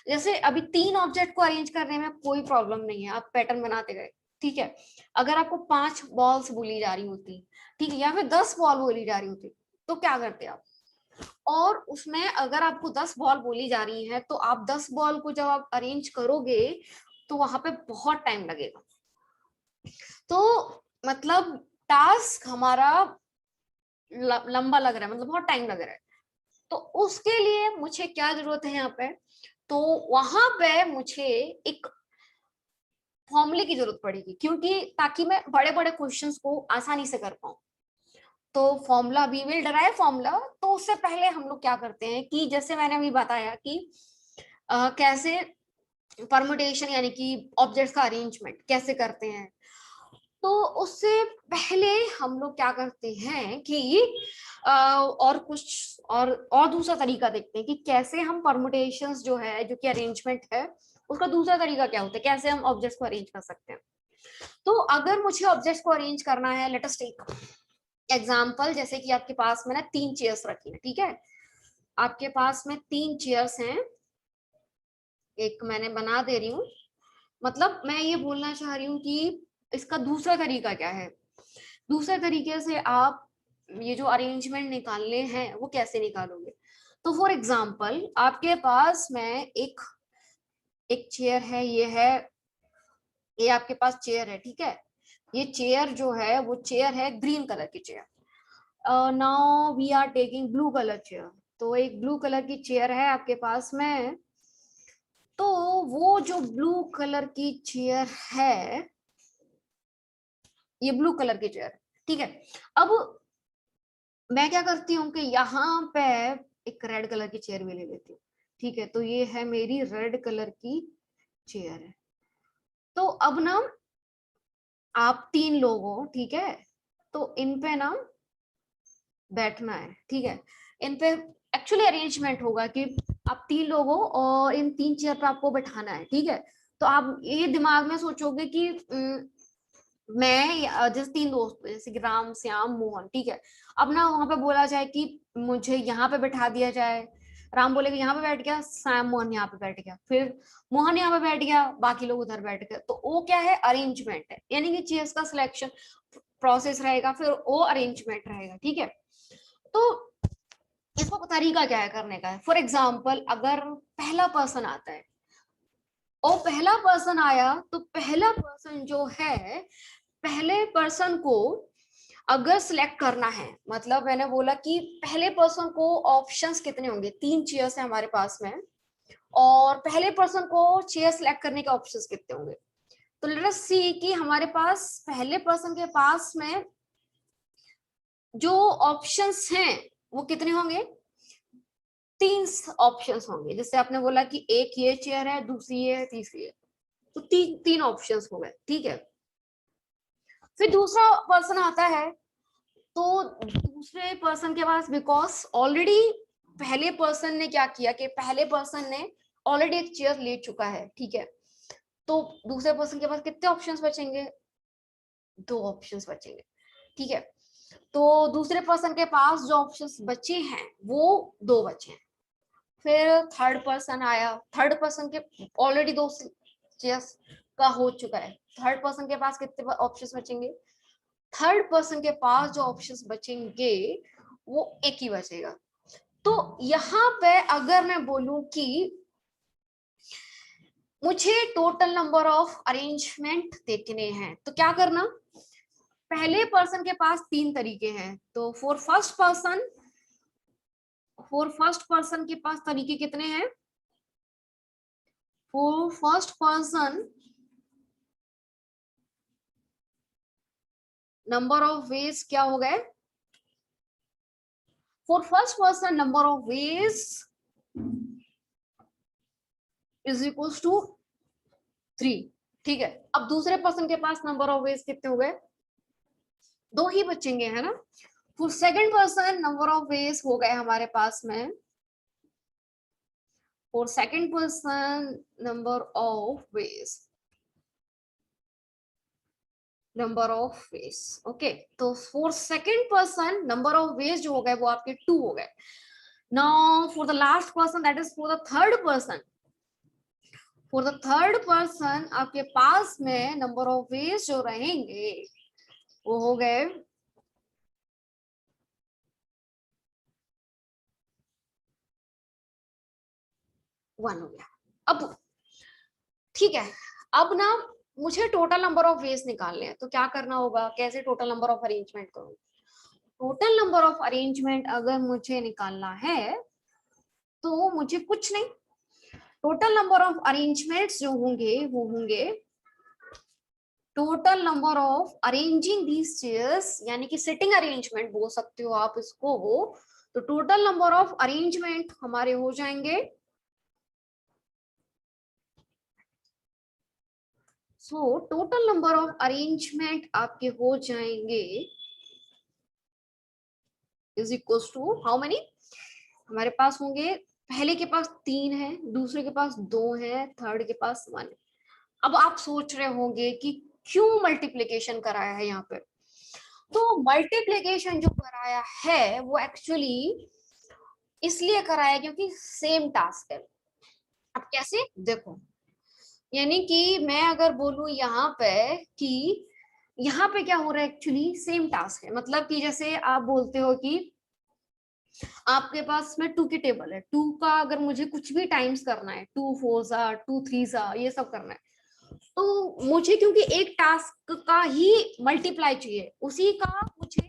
जैसे अभी 3 ऑब्जेक्ट को अरेंज करने में कोई प्रॉब्लम नहीं है, आप पैटर्न बनाते गए, ठीक है। अगर आपको 5 बॉल्स बोली जा रही होती, ठीक है, या फिर 10 बॉल बोली जा रही होती, तो क्या करते आप, और उसमें अगर आपको 10 बॉल बोली जा रही है तो आप 10 बॉल को जब आप अरेंज करोगे तो वहां पे बहुत टाइम लगेगा। तो मतलब टास्क हमारा लंबा लग रहा है, मतलब बहुत टाइम लग रहा है। तो उसके लिए मुझे क्या जरूरत है यहाँ पे, तो वहां पे मुझे एक फॉर्मूले की जरूरत पड़ेगी, क्योंकि ताकि मैं बड़े बड़े क्वेश्चंस को आसानी से कर पाऊं। तो formula, we will derive formula. तो उससे पहले हम लोग क्या करते हैं कि जैसे मैंने अभी बताया कि कैसे परमुटेशन यानी कि ऑब्जेक्ट्स का अरेंजमेंट कैसे करते हैं, तो उससे पहले हम लोग क्या करते हैं कि और कुछ और दूसरा तरीका देखते हैं कि कैसे हम परमुटेशंस जो है, जो कि अरेंजमेंट है, उसका दूसरा तरीका क्या होता है, कैसे हम ऑब्जेक्ट्स को अरेंज कर सकते हैं। तो अगर मुझे ऑब्जेक्ट्स को अरेंज करना है, लेट अस टेक एग्जांपल, जैसे कि आपके पास में ना 3 चेयर्स रखी है, ठीक है, आपके पास में 3 चेयर्स हैं, एक मैंने बना दे रही हूँ। मतलब मैं ये बोलना चाह रही हूँ कि इसका दूसरा तरीका क्या है, दूसरे तरीके से आप ये जो अरेंजमेंट निकालने हैं वो कैसे निकालोगे। तो फॉर एग्जाम्पल आपके पास में एक एक चेयर है, ये आपके पास चेयर है, ठीक है। ये चेयर जो है वो चेयर है ग्रीन कलर की chair. Now we are taking blue colour chair. तो एक ब्लू कलर की चेयर है आपके पास में। तो वो जो ब्लू कलर की चेयर है, ये ब्लू कलर की चेयर, ठीक है। अब मैं क्या करती हूँ कि यहाँ पे एक रेड कलर की चेयर भी ले लेती हूँ, ठीक है। तो ये है मेरी रेड कलर की चेयर है। तो अब ना आप 3 लोग हो, ठीक है, तो इन पे ना बैठना है, ठीक है। इन पे एक्चुअली अरेंजमेंट होगा कि आप 3 लोग हो और इन 3 चेयर पे आपको बैठाना है, ठीक है। तो आप ये दिमाग में सोचोगे कि मैं जैसे 3 दोस्त हैं, जैसे कि राम, श्याम, मोहन, ठीक है। अब ना वहां पे बोला जाए कि मुझे यहाँ पे बैठा दिया जाए, राम बोले कि यहाँ पे बैठ गया, श्याम मोहन यहाँ पे बैठ गया, फिर मोहन यहाँ पे बैठ गया, बाकी लोग उधर बैठ गए, तो वो क्या है, अरेंजमेंट है, यानी कि चेयर्स का सिलेक्शन प्रोसेस रहेगा, फिर वो अरेंजमेंट रहेगा, ठीक है। तो इसका तरीका क्या है करने का है, फॉर एग्जाम्पल अगर पहला पर्सन आता है और पहला पर्सन आया, तो पहला पर्सन जो है, पहले पर्सन को अगर सिलेक्ट करना है, मतलब मैंने बोला कि पहले पर्सन को ऑप्शंस कितने होंगे, 3 चेयर्स है हमारे पास में, और पहले पर्सन को चेयर सिलेक्ट करने के ऑप्शंस कितने होंगे। तो लेट अस सी कि हमारे पास पहले पर्सन के पास में जो ऑप्शंस हैं वो कितने होंगे, 3 ऑप्शंस होंगे। जैसे आपने बोला कि एक ये चेयर है, दूसरी ये है, तीसरी है, तो 3 ऑप्शंस हो गए, ठीक है। फिर दूसरा पर्सन आता है, तो दूसरे पर्सन के पास, बिकॉज ऑलरेडी पहले पर्सन ने क्या किया कि पहले पर्सन ने ऑलरेडी एक चेयर ले चुका है, ठीक है। तो दूसरे पर्सन के पास कितने ऑप्शंस बचेंगे, 2 ऑप्शंस बचेंगे, ठीक है। तो दूसरे पर्सन के पास जो ऑप्शंस बचे हैं वो 2 बचे हैं। फिर थर्ड पर्सन आया, थर्ड पर्सन के ऑलरेडी 2 चेयर्स का हो चुका है, थर्ड पर्सन के पास कितने ऑप्शंस बचेंगे, थर्ड पर्सन के पास जो ऑप्शंस बचेंगे वो एक ही बचेगा। तो यहाँ पे अगर मैं बोलूं कि मुझे टोटल नंबर ऑफ अरेंजमेंट देखने हैं, तो क्या करना, पहले पर्सन के पास 3 तरीके हैं, तो फॉर फर्स्ट पर्सन के पास तरीके कितने हैं, for first person number of ways क्या हो गए, for first person number of ways is equals to 3, ठीक है। अब दूसरे पर्सन के पास नंबर ऑफ वेज कितने हो गए, 2 ही बचेंगे, है ना। For second person number of ways हो गए हमारे पास में, for second person number of ways, okay. तो for second person number of ways जो हो गए वो आपके 2 हो गए। Now for the last person, that is for the third person, आपके पास में नंबर ऑफ वेज जो रहेंगे वो हो गए 1 हो गया। अब ठीक है, अब ना मुझे टोटल नंबर ऑफ वेज निकालने हैं, तो क्या करना होगा, कैसे टोटल नंबर ऑफ अरेंजमेंट करूँ, टोटल नंबर ऑफ अरेंजमेंट अगर मुझे निकालना है तो मुझे कुछ नहीं, टोटल नंबर ऑफ अरेंजमेंट्स जो होंगे वो होंगे total number of arranging these chairs, यानी कि सिटिंग अरेंजमेंट बोल सकते हो आप इसको, तो टोटल नंबर ऑफ अरेंजमेंट हमारे हो जाएंगे, so total number of arrangement आपके हो जाएंगे is equal to how many, हमारे पास होंगे, पहले के पास 3 है, दूसरे के पास 2 है, थर्ड के पास 1 है। अब आप सोच रहे होंगे कि क्यों मल्टीप्लिकेशन कराया है यहाँ पे, तो मल्टीप्लिकेशन जो कराया है वो एक्चुअली इसलिए कराया क्योंकि सेम टास्क है। अब कैसे देखो, यानी कि मैं अगर बोलूं यहाँ पे कि यहाँ पे क्या हो रहा है, एक्चुअली सेम टास्क है, मतलब कि जैसे आप बोलते हो कि आपके पास में 2 की टेबल है, 2 का अगर मुझे कुछ भी टाइम्स करना है, 2 4 सा 2 3 सा ये सब करना है, तो मुझे क्योंकि एक टास्क का ही मल्टीप्लाई चाहिए, उसी का मुझे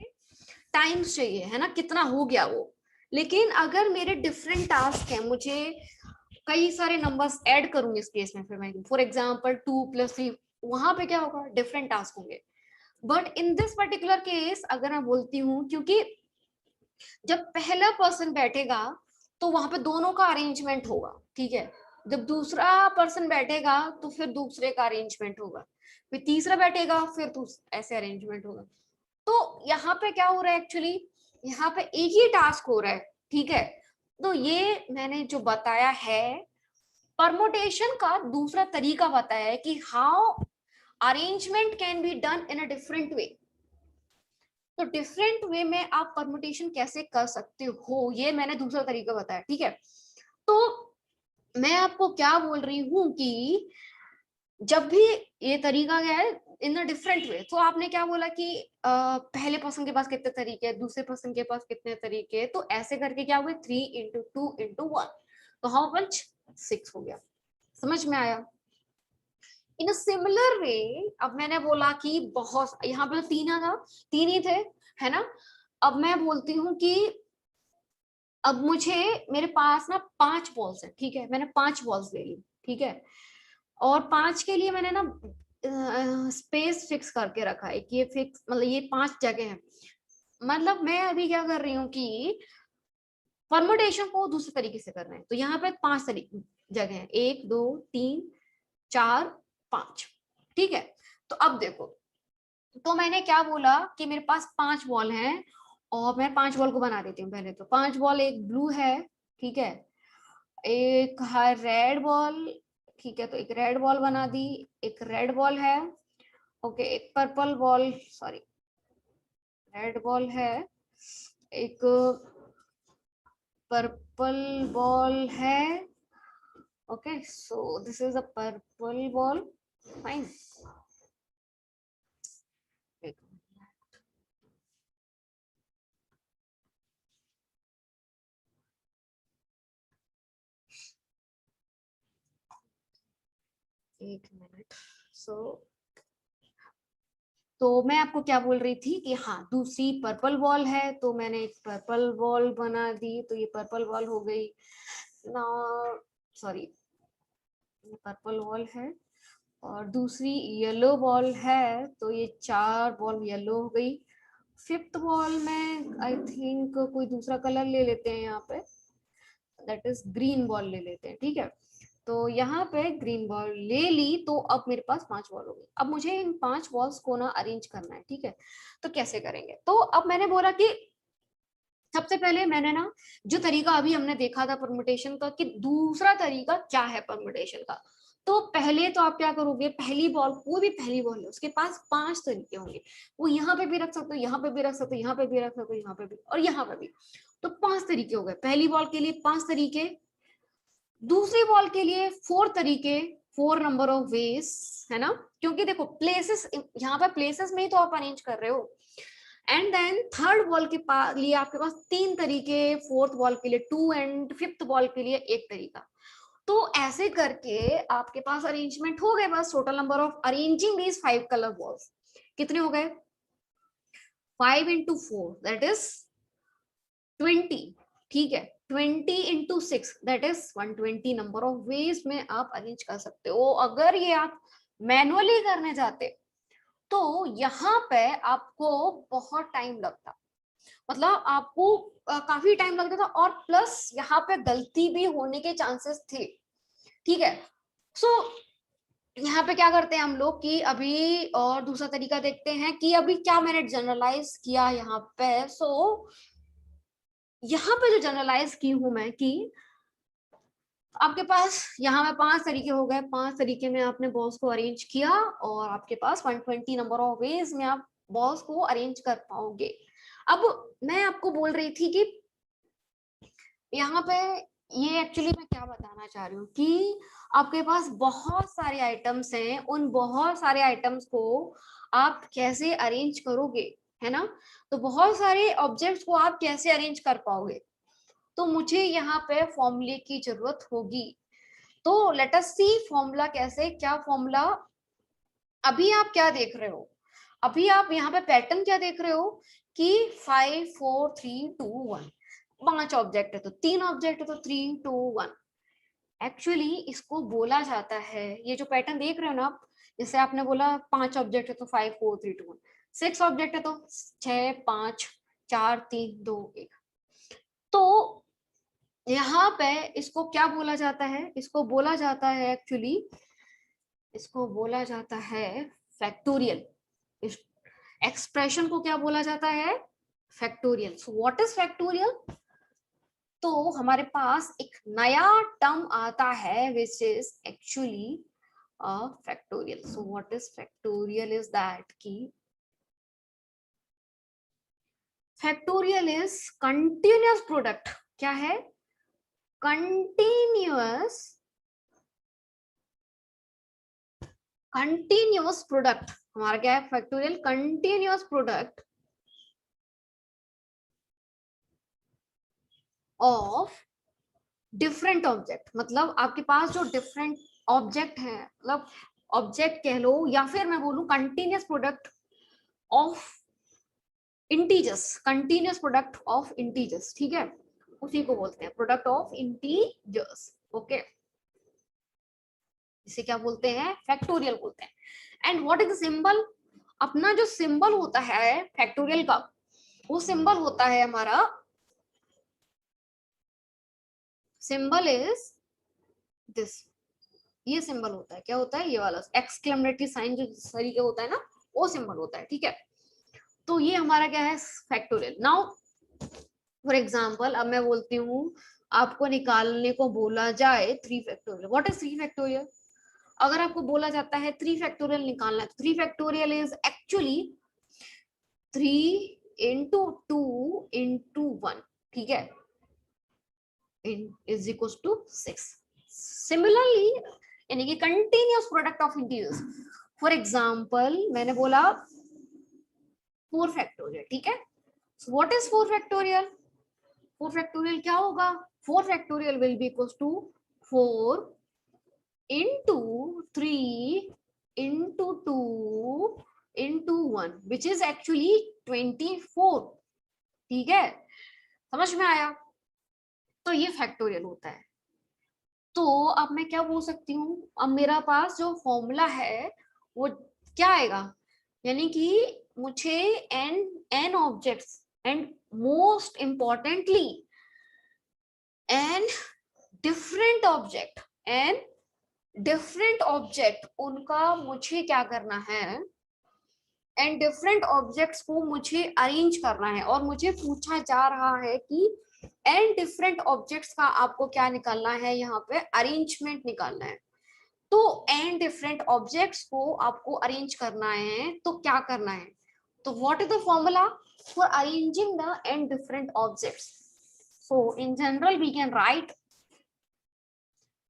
टाइम्स चाहिए, है ना, कितना हो गया वो। लेकिन अगर मेरे डिफरेंट टास्क है, मुझे कई सारे नंबर्स ऐड करूंगी इस केस में, फिर मैं फॉर एग्जांपल 2 + 3, वहां पे क्या होगा, डिफरेंट टास्क होंगे। But in this particular case अगर मैं बोलती हूँ, क्योंकि जब पहला पर्सन बैठेगा तो वहां पे दोनों का अरेंजमेंट होगा, ठीक है। जब दूसरा पर्सन बैठेगा तो फिर दूसरे का अरेंजमेंट होगा, फिर तीसरा बैठेगा फिर ऐसे अरेंजमेंट होगा। तो यहाँ पे क्या हो रहा है, एक्चुअली यहाँ पे एक ही टास्क हो रहा है, ठीक है। तो ये मैंने जो बताया है परमोटेशन का दूसरा तरीका बताया है कि how arrangement can be done in a different way. तो डिफरेंट वे में आप परमुटेशन कैसे कर सकते हो, ये मैंने दूसरा तरीका बताया, ठीक है। तो मैं आपको क्या बोल रही हूं कि जब भी ये तरीका क्या है इन अ डिफरेंट वे, तो आपने क्या बोला कि पहले पर्सन के पास कितने तरीके हैं, दूसरे पर्सन के पास कितने तरीके हैं, तो ऐसे करके क्या हुए 3 into 2 into 1, तो हाउ मच 6 हो गया। समझ में आया? इन अ सिमिलर वे अब मैंने बोला कि बहुत, यहाँ पे तो तीन ही थे, है ना। अब मैं बोलती हूँ कि अब मुझे, मेरे पास ना 5 बॉल्स है, ठीक है, मैंने 5 बॉल्स ले ली, ठीक है, और 5 के लिए मैंने ना स्पेस फिक्स करके रखा है कि ये फिक्स मतलब ये 5 जगह है। मतलब मैं अभी क्या कर रही हूँ कि परमुटेशन को दूसरे तरीके से करना है, तो यहाँ पे 5 तरीके जगह है, 1 2 3 4 5, ठीक है। तो अब देखो, तो मैंने क्या बोला कि मेरे पास 5 बॉल हैं, और मैं 5 बॉल को बना देती हूँ पहले। तो 5 बॉल, एक ब्लू है, ठीक है, एक है रेड बॉल, ठीक है, तो एक रेड बॉल बना दी, एक रेड बॉल है, ओके, एक purple ball, sorry red ball है, एक पर्पल बॉल है, okay, so this is a purple ball, fine. एक मिनट, सो तो मैं आपको क्या बोल रही थी कि हाँ दूसरी पर्पल बॉल है, तो मैंने एक पर्पल बॉल बना दी, तो ये पर्पल बॉल हो गई ना, सॉरी ये पर्पल बॉल है, और दूसरी येलो बॉल है, तो ये 4 बॉल येलो हो गई। फिफ्थ बॉल में आई थिंक कोई दूसरा कलर ले लेते हैं, यहाँ पे दैट इज ग्रीन बॉल ले लेते हैं, ठीक है। तो यहाँ पे ग्रीन बॉल ले ली, तो अब मेरे पास 5 बॉल हो गई। अब मुझे इन 5 बॉल्स को ना अरेंज करना है, ठीक है। तो कैसे करेंगे, तो अब मैंने बोला कि सबसे पहले मैंने ना जो तरीका अभी हमने देखा था परमुटेशन का, कि दूसरा तरीका क्या है परमुटेशन का, तो पहले तो आप क्या करोगे, पहली बॉल, कोई भी पहली बॉल है उसके पास 5 तरीके होंगे, वो यहाँ पे भी रख सकते हो, यहाँ पे भी रख सकते हो, यहाँ पे भी रख सकते हो, यहाँ पे भी और यहाँ पे भी। तो 5 तरीके हो गए, पहली बॉल के लिए 5 तरीके, दूसरी बॉल के लिए 4 तरीके, 4 नंबर ऑफ वेज, है ना, क्योंकि देखो प्लेसेस, यहाँ पे प्लेसेस में ही तो आप अरेंज कर रहे हो। एंड देन थर्ड बॉल के लिए आपके पास 3 तरीके, फोर्थ बॉल के लिए 2, एंड फिफ्थ बॉल के लिए 1 तरीका। तो ऐसे करके आपके पास अरेंजमेंट हो गए, बस total number of arranging these 5 colour balls कितने हो गए, 5 into 4 दैट इज 20, ठीक है, 20 into 6 that is 120 number of veg में आप अरेंज कर सकते हो। अगर ये आप मैनुअली करने जाते तो यहाँ पे आपको बहुत टाइम लगता, मतलब आपको काफी टाइम लगता था, और प्लस यहाँ पे गलती भी होने के चांसेस थे, ठीक है। सो यहाँ पे क्या करते हैं हम लोग कि अभी और दूसरा तरीका देखते हैं कि अभी क्या मैंने जनरलाइज किया यहाँ पे। सो यहाँ पे जो जनरलाइज की हूं मैं कि आपके पास यहाँ में 5 तरीके हो गए, 5 तरीके में आपने बॉल्स को अरेंज किया, और आपके पास 120 नंबर ऑफ वेज में आप बॉल्स को अरेंज कर पाओगे। अब मैं आपको बोल रही थी कि यहाँ पे ये एक्चुअली मैं क्या बताना चाह रही हूँ कि आपके पास बहुत सारे आइटम्स हैं, उन बहुत सारे आइटम्स को आप कैसे अरेंज करोगे, है ना। तो बहुत सारे ऑब्जेक्ट्स को आप कैसे अरेंज कर पाओगे, तो मुझे यहाँ पे फॉर्मूले की जरूरत होगी। तो लेट अस सी फॉर्मूला कैसे, क्या फॉर्मूला। अभी आप क्या देख रहे हो, अभी आप यहाँ पे पैटर्न क्या देख रहे हो कि 5 4 3 2 1, 5 ऑब्जेक्ट है तो 3 ऑब्जेक्ट है तो 3 2 1। एक्चुअली इसको बोला जाता है, ये जो पैटर्न देख रहे हो ना आप, जैसे आपने बोला 5 ऑब्जेक्ट है तो 5 4 3 2 1, 6 ऑब्जेक्ट है तो 6 5 4 3 2 1। तो यहाँ पे इसको क्या बोला जाता है, इसको बोला जाता है एक्चुअली, इसको बोला जाता है फैक्टोरियल। इस एक्सप्रेशन को क्या बोला जाता है, factorial. So what is factorial, तो हमारे पास एक नया टर्म आता है which is actually factorial. So what is factorial is that की फैक्टोरियल इज कंटिन्यूअस प्रोडक्ट. क्या है? Continuous product. हमारा क्या है? Factorial continuous product of different object. मतलब आपके पास जो डिफरेंट ऑब्जेक्ट है, मतलब ऑब्जेक्ट कह लो या फिर मैं बोलूं continuous product of integers. Continuous product of integers. ठीक है, उसी को बोलते हैं प्रोडक्ट ऑफ इंटीजर्स. ओके, इसे क्या बोलते हैं? फैक्टोरियल बोलते हैं. And what is the symbol? अपना जो सिंबल होता है फैक्टोरियल का, वो सिंबल होता है हमारा, सिंबल इज दिस. ये सिंबल होता है. क्या होता है? ये वाला एक्सक्लेमेटरी साइन जो तरीके होता है ना, वो सिंबल होता है. ठीक है, तो ये हमारा क्या है? फैक्टोरियल. नाउ फॉर एग्जांपल, अब मैं बोलती हूँ आपको निकालने को बोला जाए 3 फैक्टोरियल. What is 3 factorial? अगर आपको बोला जाता है 3 फैक्टोरियल निकालना है, तो 3 factorial is actually 3 into 2 into 1. ठीक है, is equals to 6. Similarly, यानी कि continuous product of integers. For example मैंने बोला 4 फैक्टोरियल. ठीक है, so what is 4 factorial? 4 factorial क्या होगा? 4 factorial will be equals to 4 into 3 into 2 into 1 which is actually 24. ठीक है, समझ में आया? तो ये फैक्टोरियल होता है. तो अब मैं क्या बोल सकती हूँ? अब मेरा पास जो फॉर्मूला है वो क्या आएगा? यानी कि मुझे n objects and most importantly different object उनका मुझे क्या करना है? एंड डिफरेंट ऑब्जेक्ट्स को मुझे अरेंज करना है. और मुझे पूछा जा रहा है कि एंड डिफरेंट ऑब्जेक्ट्स का आपको क्या निकालना है? यहाँ पे अरेंजमेंट निकालना है. तो एंड डिफरेंट ऑब्जेक्ट्स को आपको अरेंज करना है, तो क्या करना है? तो what is the formula for arranging the n different objects? So in general we can write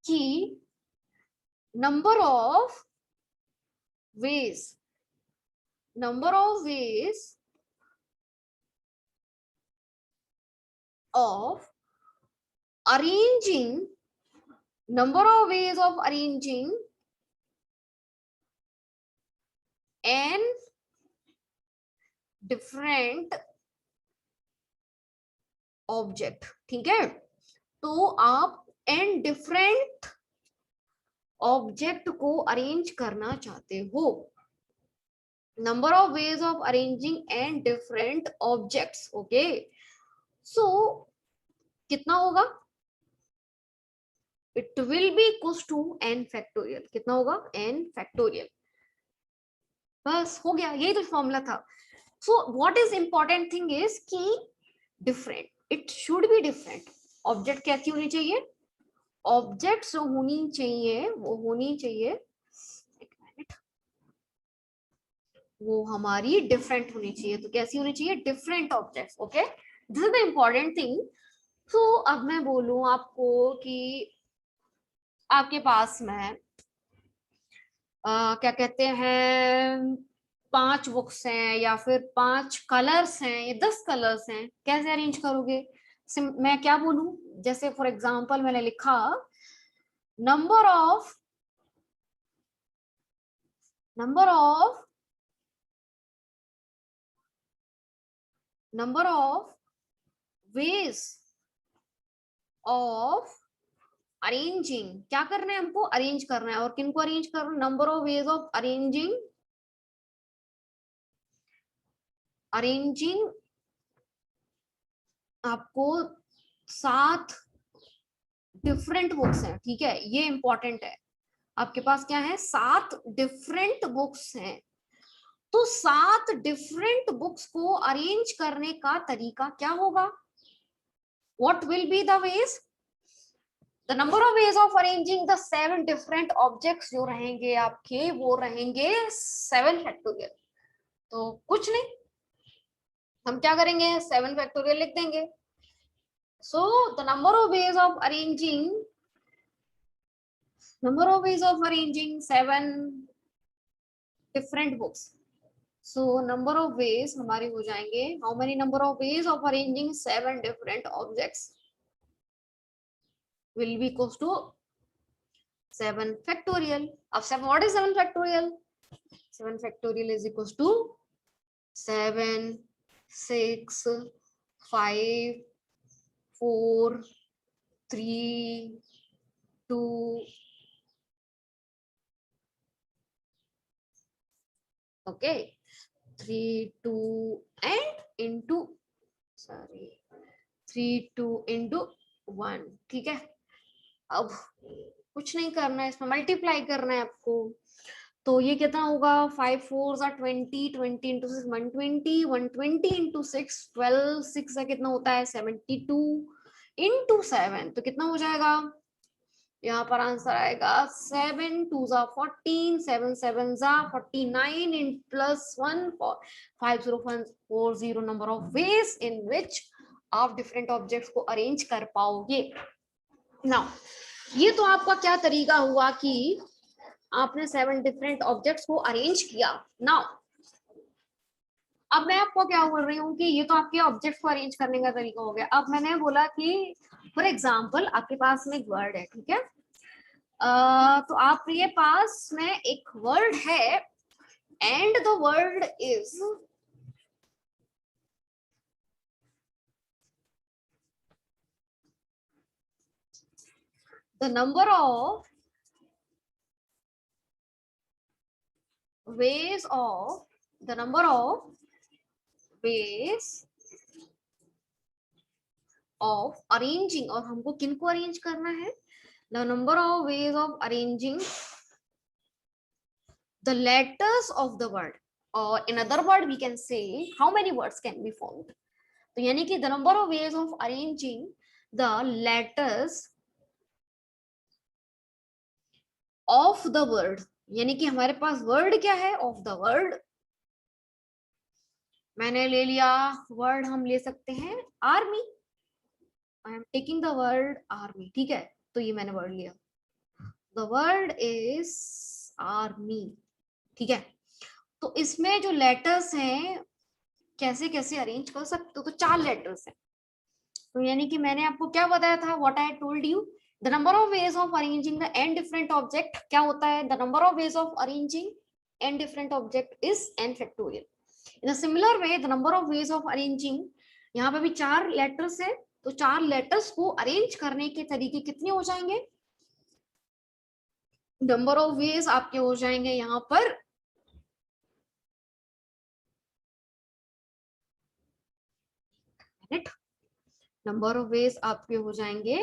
कि number of ways of arranging n different object. ठीक है, तो आप n different ऑब्जेक्ट को अरेंज करना चाहते हो. Number of ways of arranging and different objects. Okay, so कितना होगा? It will be equals to n factorial. कितना होगा? n factorial. बस हो गया, यही तो फॉर्मूला था. So what is important thing is कि different, it should be different. Object कैसी होनी चाहिए? ऑब्जेक्ट्स जो होनी चाहिए वो होनी चाहिए, एक मिनट, वो हमारी डिफरेंट होनी चाहिए. तो कैसी होनी चाहिए? Different objects. Okay, this is the important thing. So अब मैं बोलूं आपको कि आपके पास में क्या कहते हैं 5 बुक्स हैं या फिर 5 कलर्स हैं या 10 कलर्स हैं, कैसे अरेंज करोगे? मैं क्या बोलूं? जैसे फॉर एग्जांपल मैंने लिखा number of ways of arranging. क्या करना है हमको? अरेंज करना है. और किनको अरेंज करना? Number of ways of arranging आपको 7 डिफरेंट बुक्स हैं. ठीक है, ये इंपॉर्टेंट है. आपके पास क्या है? 7 डिफरेंट बुक्स हैं. तो 7 डिफरेंट बुक्स को अरेंज करने का तरीका क्या होगा? What will be the ways? The number of ways of arranging the 7 different objects जो रहेंगे आपके, वो रहेंगे 7 फैक्टोरियल। तो कुछ नहीं, हम क्या करेंगे, 7 फैक्टोरियल लिख देंगे। So the number of ways of arranging 7 different books. So number of ways हमारे हो जाएंगे, how many number of ways of arranging 7 different objects will be equals to 7 factorial. अब 7, what is 7 factorial? 7 factorial is equals to 7, 6, 5, 4, 3, 2. Okay, 3, 2 and into 3, 2 into 1. ठीक है, अब कुछ नहीं करना है, इसमें मल्टीप्लाई करना है आपको। तो ये कितना होगा, 5 4 20, 20 into 6 120, 120 into 6 12, 6 से कितना होता है 72 into 7, तो कितना हो जाएगा, यहाँ पर आंसर आएगा 7 2 14, 7 7 49 in plus 1 5040 number of ways in which आप डिफरेंट ऑब्जेक्ट्स को अरेंज कर पाओगे। नाउ ये तो आपका क्या तरीका हुआ कि आपने 7 डिफरेंट ऑब्जेक्ट्स को अरेंज किया। नाउ अब मैं आपको क्या बोल रही हूँ कि ये तो आपके ऑब्जेक्ट्स को अरेंज करने का तरीका हो गया। अब मैंने बोला कि फॉर एग्जाम्पल आपके पास में एक वर्ड है, ठीक है, तो आपके पास में एक वर्ड है and the word is the number of ways of arranging, और हमको किनको अरेंज करना है, the number of ways of arranging the letters of the word, or in other word we can say how many words can be formed. तो यानी कि the number of ways of arranging the letters of the word, यानी कि हमारे पास word क्या है, of the word। मैंने ले लिया वर्ड, हम ले सकते हैं army, I am taking the word army, ठीक है, तो ये मैंने वर्ड लिया, द वर्ड इज आर्मी, ठीक है। तो इसमें जो लेटर्स हैं कैसे कैसे अरेंज कर सकते हो, तो 4 लेटर्स हैं। तो यानी कि मैंने आपको क्या बताया था, what I told you, the number of ways of arranging the n different object क्या होता है, the number of ways of arranging n different object is n factorial. In a similar way the number of ways of arranging, यहाँ पे भी 4 letters है, तो 4 letters को arrange करने के तरीके कितने हो जाएंगे, नंबर ऑफ वेज आपके हो जाएंगे यहाँ पर नंबर ऑफ वेज आपके हो जाएंगे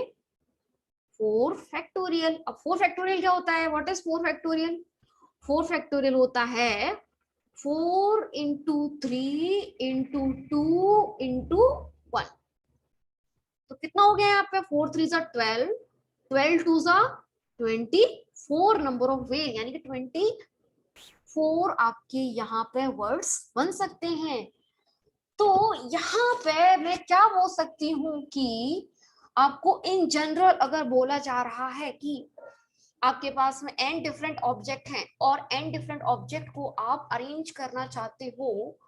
4 फैक्टोरियल। अब 4 फैक्टोरियल क्या होता है, व्हाट इज 4 फैक्टोरियल, 4 फैक्टोरियल होता है 4 into 3 into 2 into 1। तो कितना हो गया यहाँ पे, 4 3 12, 12 2 24 नंबर ऑफ वे, यानी कि 24 आपके यहाँ पे वर्ड्स बन सकते हैं। तो यहाँ पे मैं क्या बोल सकती हूँ कि आपको इन जनरल अगर बोला जा रहा है कि आपके पास में n डिफरेंट ऑब्जेक्ट हैं और n डिफरेंट ऑब्जेक्ट को आप अरेंज करना चाहते हो,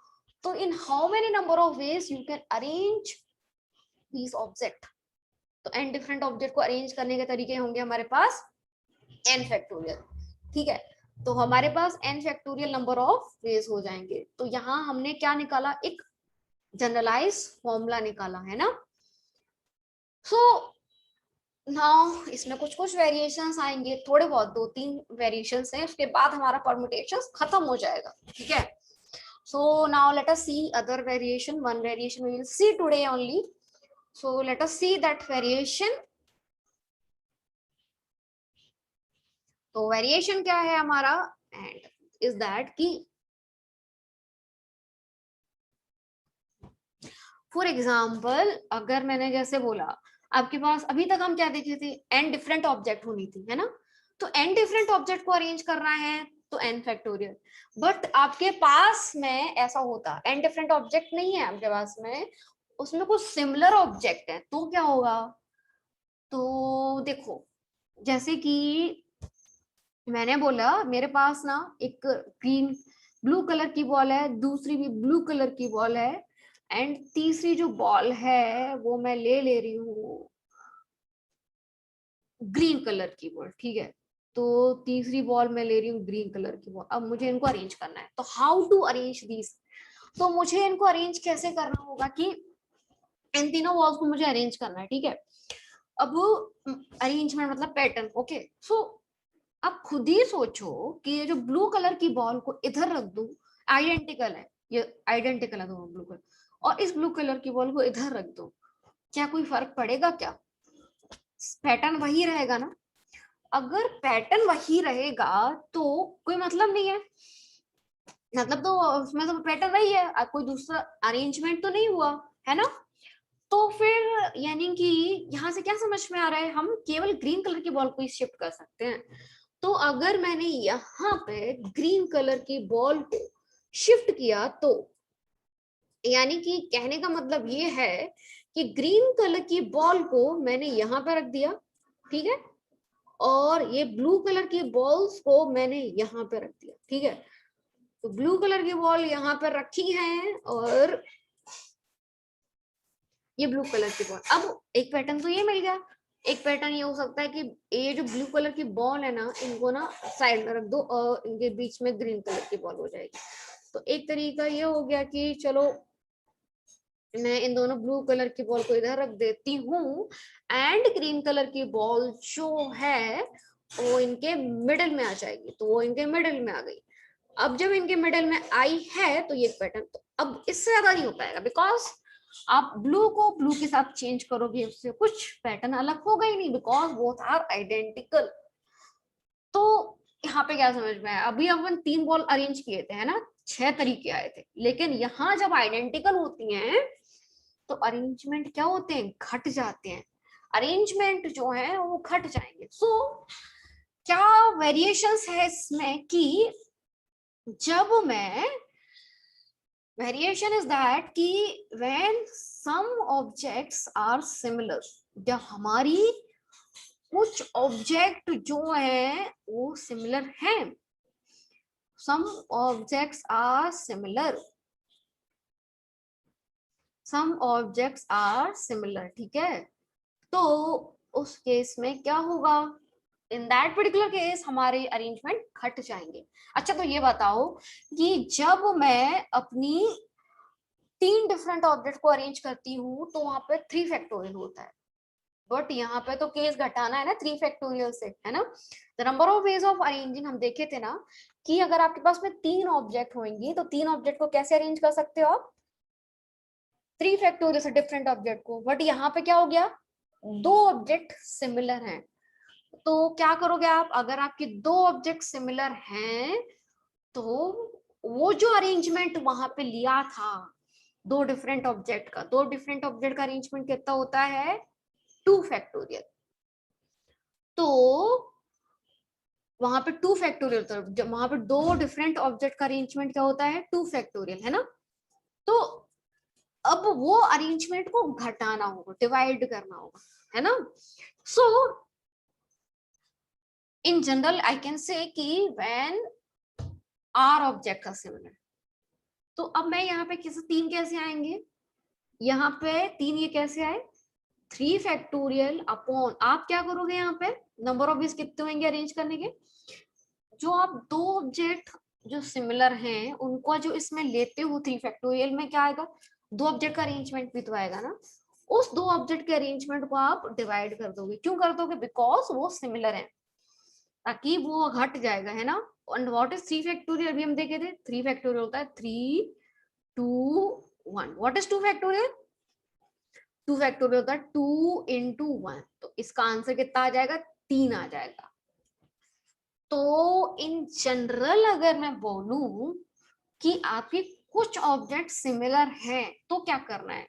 तो in how many number of ways you can arrange these object. तो n डिफरेंट ऑब्जेक्ट को अरेंज करने के तरीके होंगे हमारे पास n फैक्टोरियल, ठीक है। तो हमारे पास n factorial number of ways हो जाएंगे। तो यहाँ हमने क्या निकाला, एक जनरलाइज फॉर्मूला निकाला है ना। सो नाउ इसमें कुछ कुछ वेरिएशंस आएंगे, थोड़े बहुत 2-3 वेरिएशंस हैं, उसके बाद हमारा परम्यूटेशंस खत्म हो जाएगा, ठीक है। So now let us see other variation, one variation we will see today only. So let us see that variation. तो वेरिएशन क्या है हमारा, एंड इज दैट कि फॉर एग्जाम्पल अगर मैंने जैसे बोला आपके पास अभी तक हम क्या देखे थे, n डिफरेंट ऑब्जेक्ट होनी थी, है ना। तो n डिफरेंट ऑब्जेक्ट को अरेंज करना है तो n फैक्टोरियल। बट आपके पास में ऐसा होता, n डिफरेंट ऑब्जेक्ट नहीं है आपके पास में, उसमें कुछ सिमिलर ऑब्जेक्ट है, तो क्या होगा। तो देखो, जैसे कि मैंने बोला मेरे पास ना एक ग्रीन ब्लू कलर की बॉल है, दूसरी भी ब्लू कलर की बॉल है, एंड तीसरी जो बॉल है वो मैं ले रही हूँ ग्रीन कलर की बॉल, ठीक है। तो तीसरी बॉल मैं ले रही हूँ ग्रीन कलर की बॉल। अब मुझे इनको अरेंज करना है, तो हाउ टू अरेंज दीज। तो मुझे इनको अरेंज कैसे करना होगा कि इन तीनों बॉल्स को मुझे अरेंज करना है, ठीक है। अब अरेंजमेंट मतलब पैटर्न, ओके। सो अब खुद ही सोचो कि ये जो ब्लू कलर की बॉल को इधर रख दूं, आइडेंटिकल है, ये आइडेंटिकल है दोनों ब्लू कलर, और इस ब्लू कलर की बॉल को इधर रख दो, क्या कोई फर्क पड़ेगा क्या। पैटर्न वही रहेगा ना। अगर पैटर्न वही रहेगा तो कोई मतलब नहीं है, मतलब तो उसमें तो पैटर्न वही है, कोई दूसरा अरेंजमेंट तो नहीं हुआ, है ना। तो फिर यानी कि यहाँ से क्या समझ में आ रहा है, हम केवल ग्रीन कलर की बॉल को ही शिफ्ट कर सकते हैं। तो अगर मैंने यहाँ पे ग्रीन कलर की बॉल को शिफ्ट किया तो यानी कि कहने का मतलब ये है कि ग्रीन कलर की बॉल को मैंने यहाँ पे रख दिया, ठीक है, और ये ब्लू कलर की बॉल्स को मैंने यहाँ पे रख दिया, ठीक है। तो ब्लू कलर की बॉल यहाँ पे रखी है और ये ब्लू कलर की बॉल। अब एक पैटर्न तो ये मिल गया। एक पैटर्न ये हो सकता है कि ये जो ब्लू कलर की बॉल है ना, इनको ना साइड में रख दो और इनके बीच में ग्रीन कलर की बॉल हो जाएगी। तो एक तरीका ये हो गया कि चलो मैं इन दोनों ब्लू कलर की बॉल को इधर रख देती हूँ, एंड ग्रीन कलर की बॉल जो है वो इनके मिडल में आ जाएगी, तो वो इनके मिडल में आ गई। अब जब इनके मिडल में आई है तो ये पैटर्न, तो अब इससे ज्यादा नहीं हो पाएगा, बिकॉज आप ब्लू को ब्लू के साथ चेंज करोगे उससे कुछ पैटर्न अलग होगा ही नहीं, बिकॉज बोथ आर आइडेंटिकल। तो यहाँ पे क्या समझ में आया, अभी अपन 3 बॉल अरेंज किए थे, है ना, 6 तरीके आए थे, लेकिन यहाँ जब आइडेंटिकल होती हैं तो अरेंजमेंट क्या होते हैं, घट जाते हैं। अरेंजमेंट जो है वो घट जाएंगे। सो क्या वेरिएशंस है इसमें कि जब मैं, वेरिएशन इज दैट कि when some objects are similar, जब हमारी कुछ ऑब्जेक्ट जो है वो सिमिलर हैं, some objects are similar, some objects are similar, ठीक है। तो उस केस में क्या होगा, इन दैट पर्टिकुलर केस हमारे अरेंजमेंट घट जाएंगे। अच्छा तो ये बताओ कि जब मैं अपनी 3 डिफरेंट ऑब्जेक्ट को अरेंज करती हूँ तो वहां पे 3 फैक्टोरियल होता है, बट यहाँ पे तो केस घटाना है ना 3 फैक्टोरियल से, है ना। The number of ways of arranging हम देखे थे ना कि अगर आपके पास में 3 ऑब्जेक्ट होंगी तो 3 ऑब्जेक्ट को कैसे अरेंज कर सकते हो आप, 3 फैक्टोरियल से डिफरेंट ऑब्जेक्ट को। बट यहाँ पे क्या हो गया, 2 ऑब्जेक्ट सिमिलर हैं, तो क्या करोगे आप, अगर आपके 2 ऑब्जेक्ट सिमिलर हैं तो वो जो अरेंजमेंट वहां पे लिया था 2 डिफरेंट ऑब्जेक्ट का, 2 डिफरेंट ऑब्जेक्ट का अरेंजमेंट कितना होता है, 2 फैक्टोरियल। तो वहां पे 2 फैक्टोरियल होता है, जब वहां पे 2 डिफरेंट ऑब्जेक्ट का अरेंजमेंट क्या होता है, 2 फैक्टोरियल, है ना। तो अब वो अरेंजमेंट को घटाना होगा, डिवाइड करना होगा, है ना। सो in general I can say कि व्हेन आर ऑब्जेक्ट का सिमिलर, तो अब मैं यहाँ पे किसी 3 कैसे आएंगे, यहाँ पे 3 ये कैसे आए, 3 फैक्टोरियल अपॉन, आप क्या करोगे यहाँ पे नंबर ऑफ वेज कितने होंगे अरेंज करने के, जो आप 2 ऑब्जेक्ट जो सिमिलर हैं उनको जो इसमें लेते हो 3 फैक्टोरियल में क्या आएगा, 2 ऑब्जेक्ट का अरेंजमेंट भी तो आएगा ना, उस 2 ऑब्जेक्ट के अरेंजमेंट को आप डिवाइड कर दोगे, क्यों कर दोगे, बिकॉज वो सिमिलर है, ताकि वो घट जाएगा, है ना। एंड व्हाट इज 3 फैक्टोरियल, अभी हम देखे थे 3 फैक्टोरियल होता है 3 2 1, व्हाट इज 2 फैक्टोरियल, 2 फैक्टोरियल होता है 2 into 1, तो इसका आंसर कितना आ जाएगा, 3 आ जाएगा। तो इन जनरल अगर मैं बोलूं कि आपके कुछ ऑब्जेक्ट सिमिलर हैं तो क्या करना है,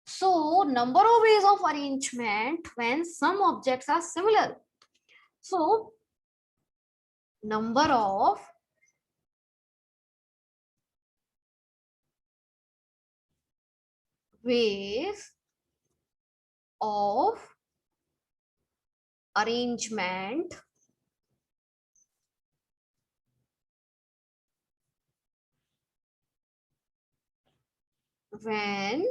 So number of ways of arrangement when some objects are similar. So number of ways of arrangement when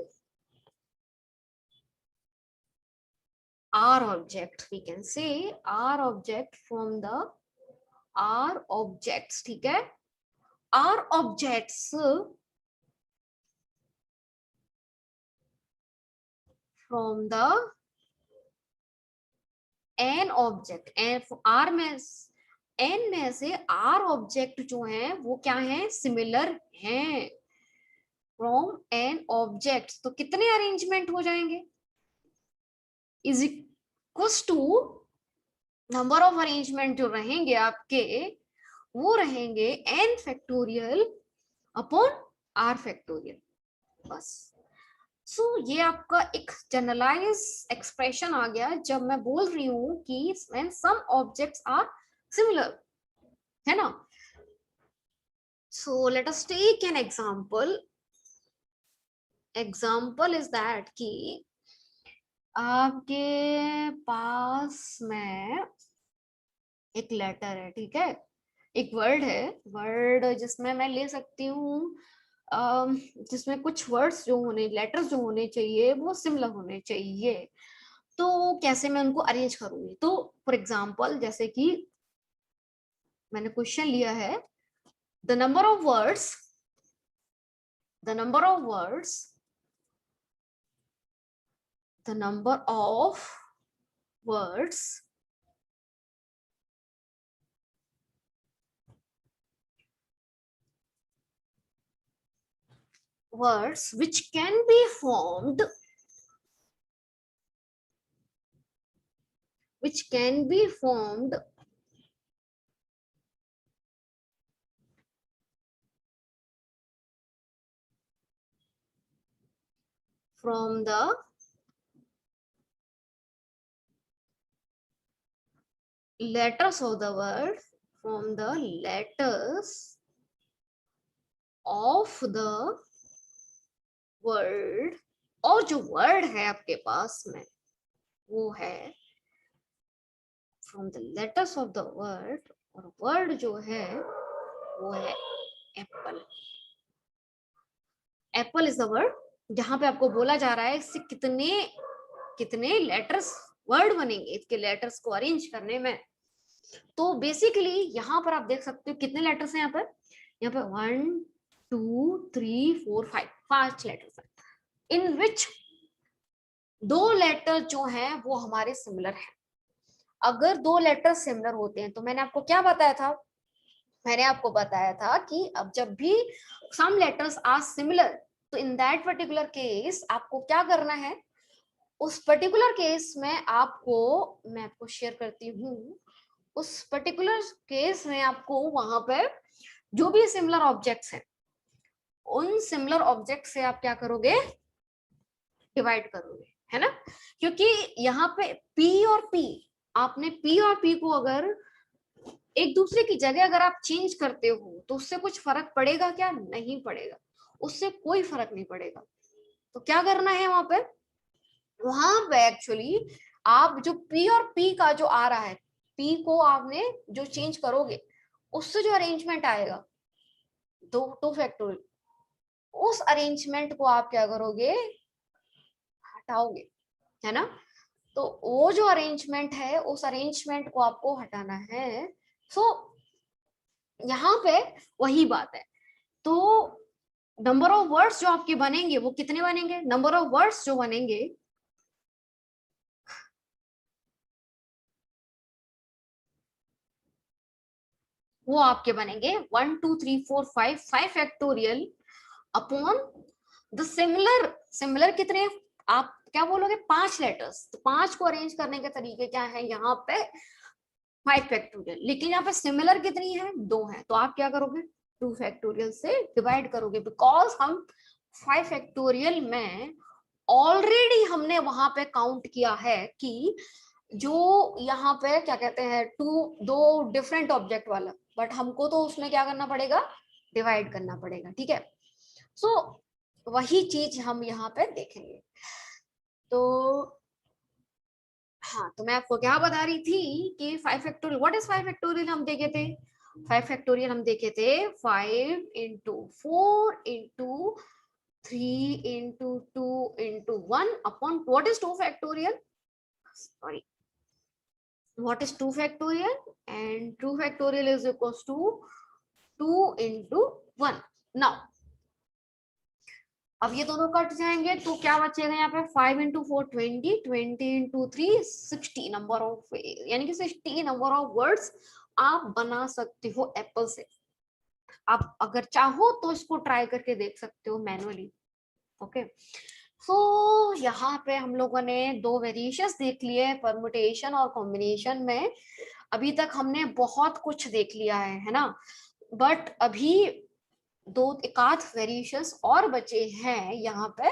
R object, we can say R object from the R objects, ठीक है, R objects from the N object, R में N में से R object जो है वो क्या है, सिमिलर हैं from N objects, तो कितने अरेंजमेंट हो जाएंगे, is equals to number of arrangement जो रहेंगे आपके वो रहेंगे n factorial upon r factorial, बस। सो ये आपका एक जनरलाइज एक्सप्रेशन आ गया जब मैं बोल रही हूं कि when some objects are similar, है ना। So let us take an example. Example is that कि आपके पास में एक लेटर है, ठीक है, एक वर्ड है, वर्ड जिसमें मैं ले सकती हूँ जिसमें कुछ वर्ड्स जो होने, लेटर्स जो होने चाहिए वो सिमिलर होने चाहिए, तो कैसे मैं उनको अरेंज करूंगी। तो फॉर एग्जांपल जैसे कि मैंने क्वेश्चन लिया है, the number of words, the number of words, the number of words words which can be formed, which can be formed from the letters of the word, from the letters of the word, और जो word है आपके पास में वो है from the letters of the word, और word जो है वो है apple. Apple is the word, जहां पे आपको बोला जा रहा है इससे कितने कितने लेटर्स वर्ड बनेंगे, इसके लेटर्स को अरेंज करने में। तो बेसिकली यहाँ पर आप देख सकते हो कितने लेटर्स हैं यहाँ पर 1 2 3 4 5, 5 लेटर्स हैं, इन विच 2 लेटर जो हैं वो हमारे सिमिलर हैं। अगर 2 लेटर सिमिलर होते हैं तो मैंने आपको क्या बताया था, मैंने आपको बताया था कि अब जब भी सम लेटर्स आर सिमिलर तो इन दैट पर्टिकुलर केस आपको क्या करना है, उस पर्टिकुलर केस में आपको, मैं आपको शेयर करती हूँ, उस पर्टिकुलर केस में आपको वहां पर जो भी सिमिलर ऑब्जेक्ट्स हैं उन सिमिलर ऑब्जेक्ट से आप क्या करोगे, डिवाइड करोगे, है ना। क्योंकि यहाँ पे P और P, आपने P और P को अगर एक दूसरे की जगह अगर आप चेंज करते हो तो उससे कुछ फर्क पड़ेगा क्या, नहीं पड़ेगा, उससे कोई फर्क नहीं पड़ेगा। तो क्या करना है वहां पे एक्चुअली आप जो P और P का जो आ रहा है, P को आपने जो चेंज करोगे उससे जो अरेंजमेंट आएगा 2 फैक्टोरियल, उस अरेंजमेंट को आप क्या करोगे, हटाओगे, है ना। तो वो जो अरेंजमेंट है उस अरेंजमेंट को आपको हटाना है। सो यहाँ पे वही बात है। तो नंबर ऑफ वर्ड्स जो आपके बनेंगे वो कितने बनेंगे, नंबर ऑफ वर्ड्स जो बनेंगे वो आपके बनेंगे 1 2 3 4 5 5 factorial upon the similar, similar कितने, आप क्या बोलोगे 5 लेटर्स, तो 5 को अरेंज करने के तरीके क्या है, यहाँ पे 5 फैक्टोरियल, लेकिन यहाँ पे सिमिलर कितनी है, 2 है, तो आप क्या करोगे 2 फैक्टोरियल से डिवाइड करोगे, बिकॉज हम 5 फैक्टोरियल में ऑलरेडी हमने वहां पे काउंट किया है कि जो यहाँ पे क्या कहते हैं दो डिफरेंट ऑब्जेक्ट वाला, बट हमको तो उसमें क्या करना पड़ेगा, डिवाइड करना पड़ेगा, ठीक है। सो वही चीज हम यहाँ पे देखेंगे। तो हाँ, तो मैं आपको क्या बता रही थी कि 5 फैक्टोरियल, व्हाट इज 5 फैक्टोरियल हम देखे थे। 5 फैक्टोरियल हम देखे थे 5 into 4 into 3 into 2 into 1 upon what is 2 factorial, sorry, what is 2 factorial, and 2 factorial is equals to 2 into 1. now अब ये दोनों कट जाएंगे तो क्या बचेगा यहाँ पे 5 into 4 20, 20 into 3 60 नंबर ऑफ, यानी कि 60 नंबर ऑफ वर्ड्स आप बना सकते हो एप्पल से। आप अगर चाहो तो इसको ट्राई करके देख सकते हो मैनुअली। ओके, सो यहाँ पे हम लोगों ने दो वेरिएशंस देख लिए, परमुटेशन और कॉम्बिनेशन में। अभी तक हमने बहुत कुछ देख लिया है ना, बट अभी दो एकाध वेरिएशंस और बचे हैं यहाँ पे,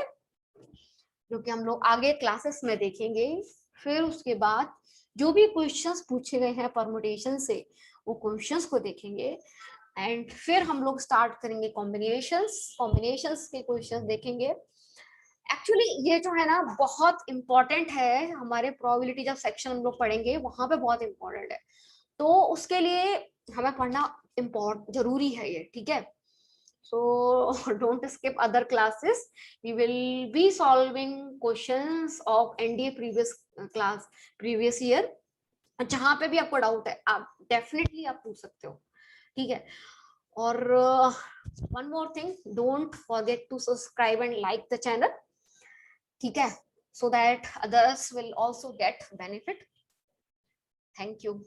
जो कि हम लोग आगे क्लासेस में देखेंगे। फिर उसके बाद जो भी क्वेश्चंस पूछे गए हैं परमुटेशन से, वो क्वेश्चंस को देखेंगे, एंड फिर हम लोग स्टार्ट करेंगे कॉम्बिनेशंस के क्वेश्चंस देखेंगे। एक्चुअली ये जो है ना बहुत इंपॉर्टेंट है, हमारे प्रोबेबिलिटी जब सेक्शन हम लोग पढ़ेंगे वहां पे बहुत इंपॉर्टेंट है, तो उसके लिए हमें पढ़ना जरूरी है ये, ठीक है। So don't skip other classes. We will be solving questions of NDA previous year. जहां पे भी आपको डाउट है आप डेफिनेटली आप पूछ सकते हो, ठीक है। और one more thing, don't forget to subscribe and like the channel, ठीक है, so that others will also get benefit. Thank you.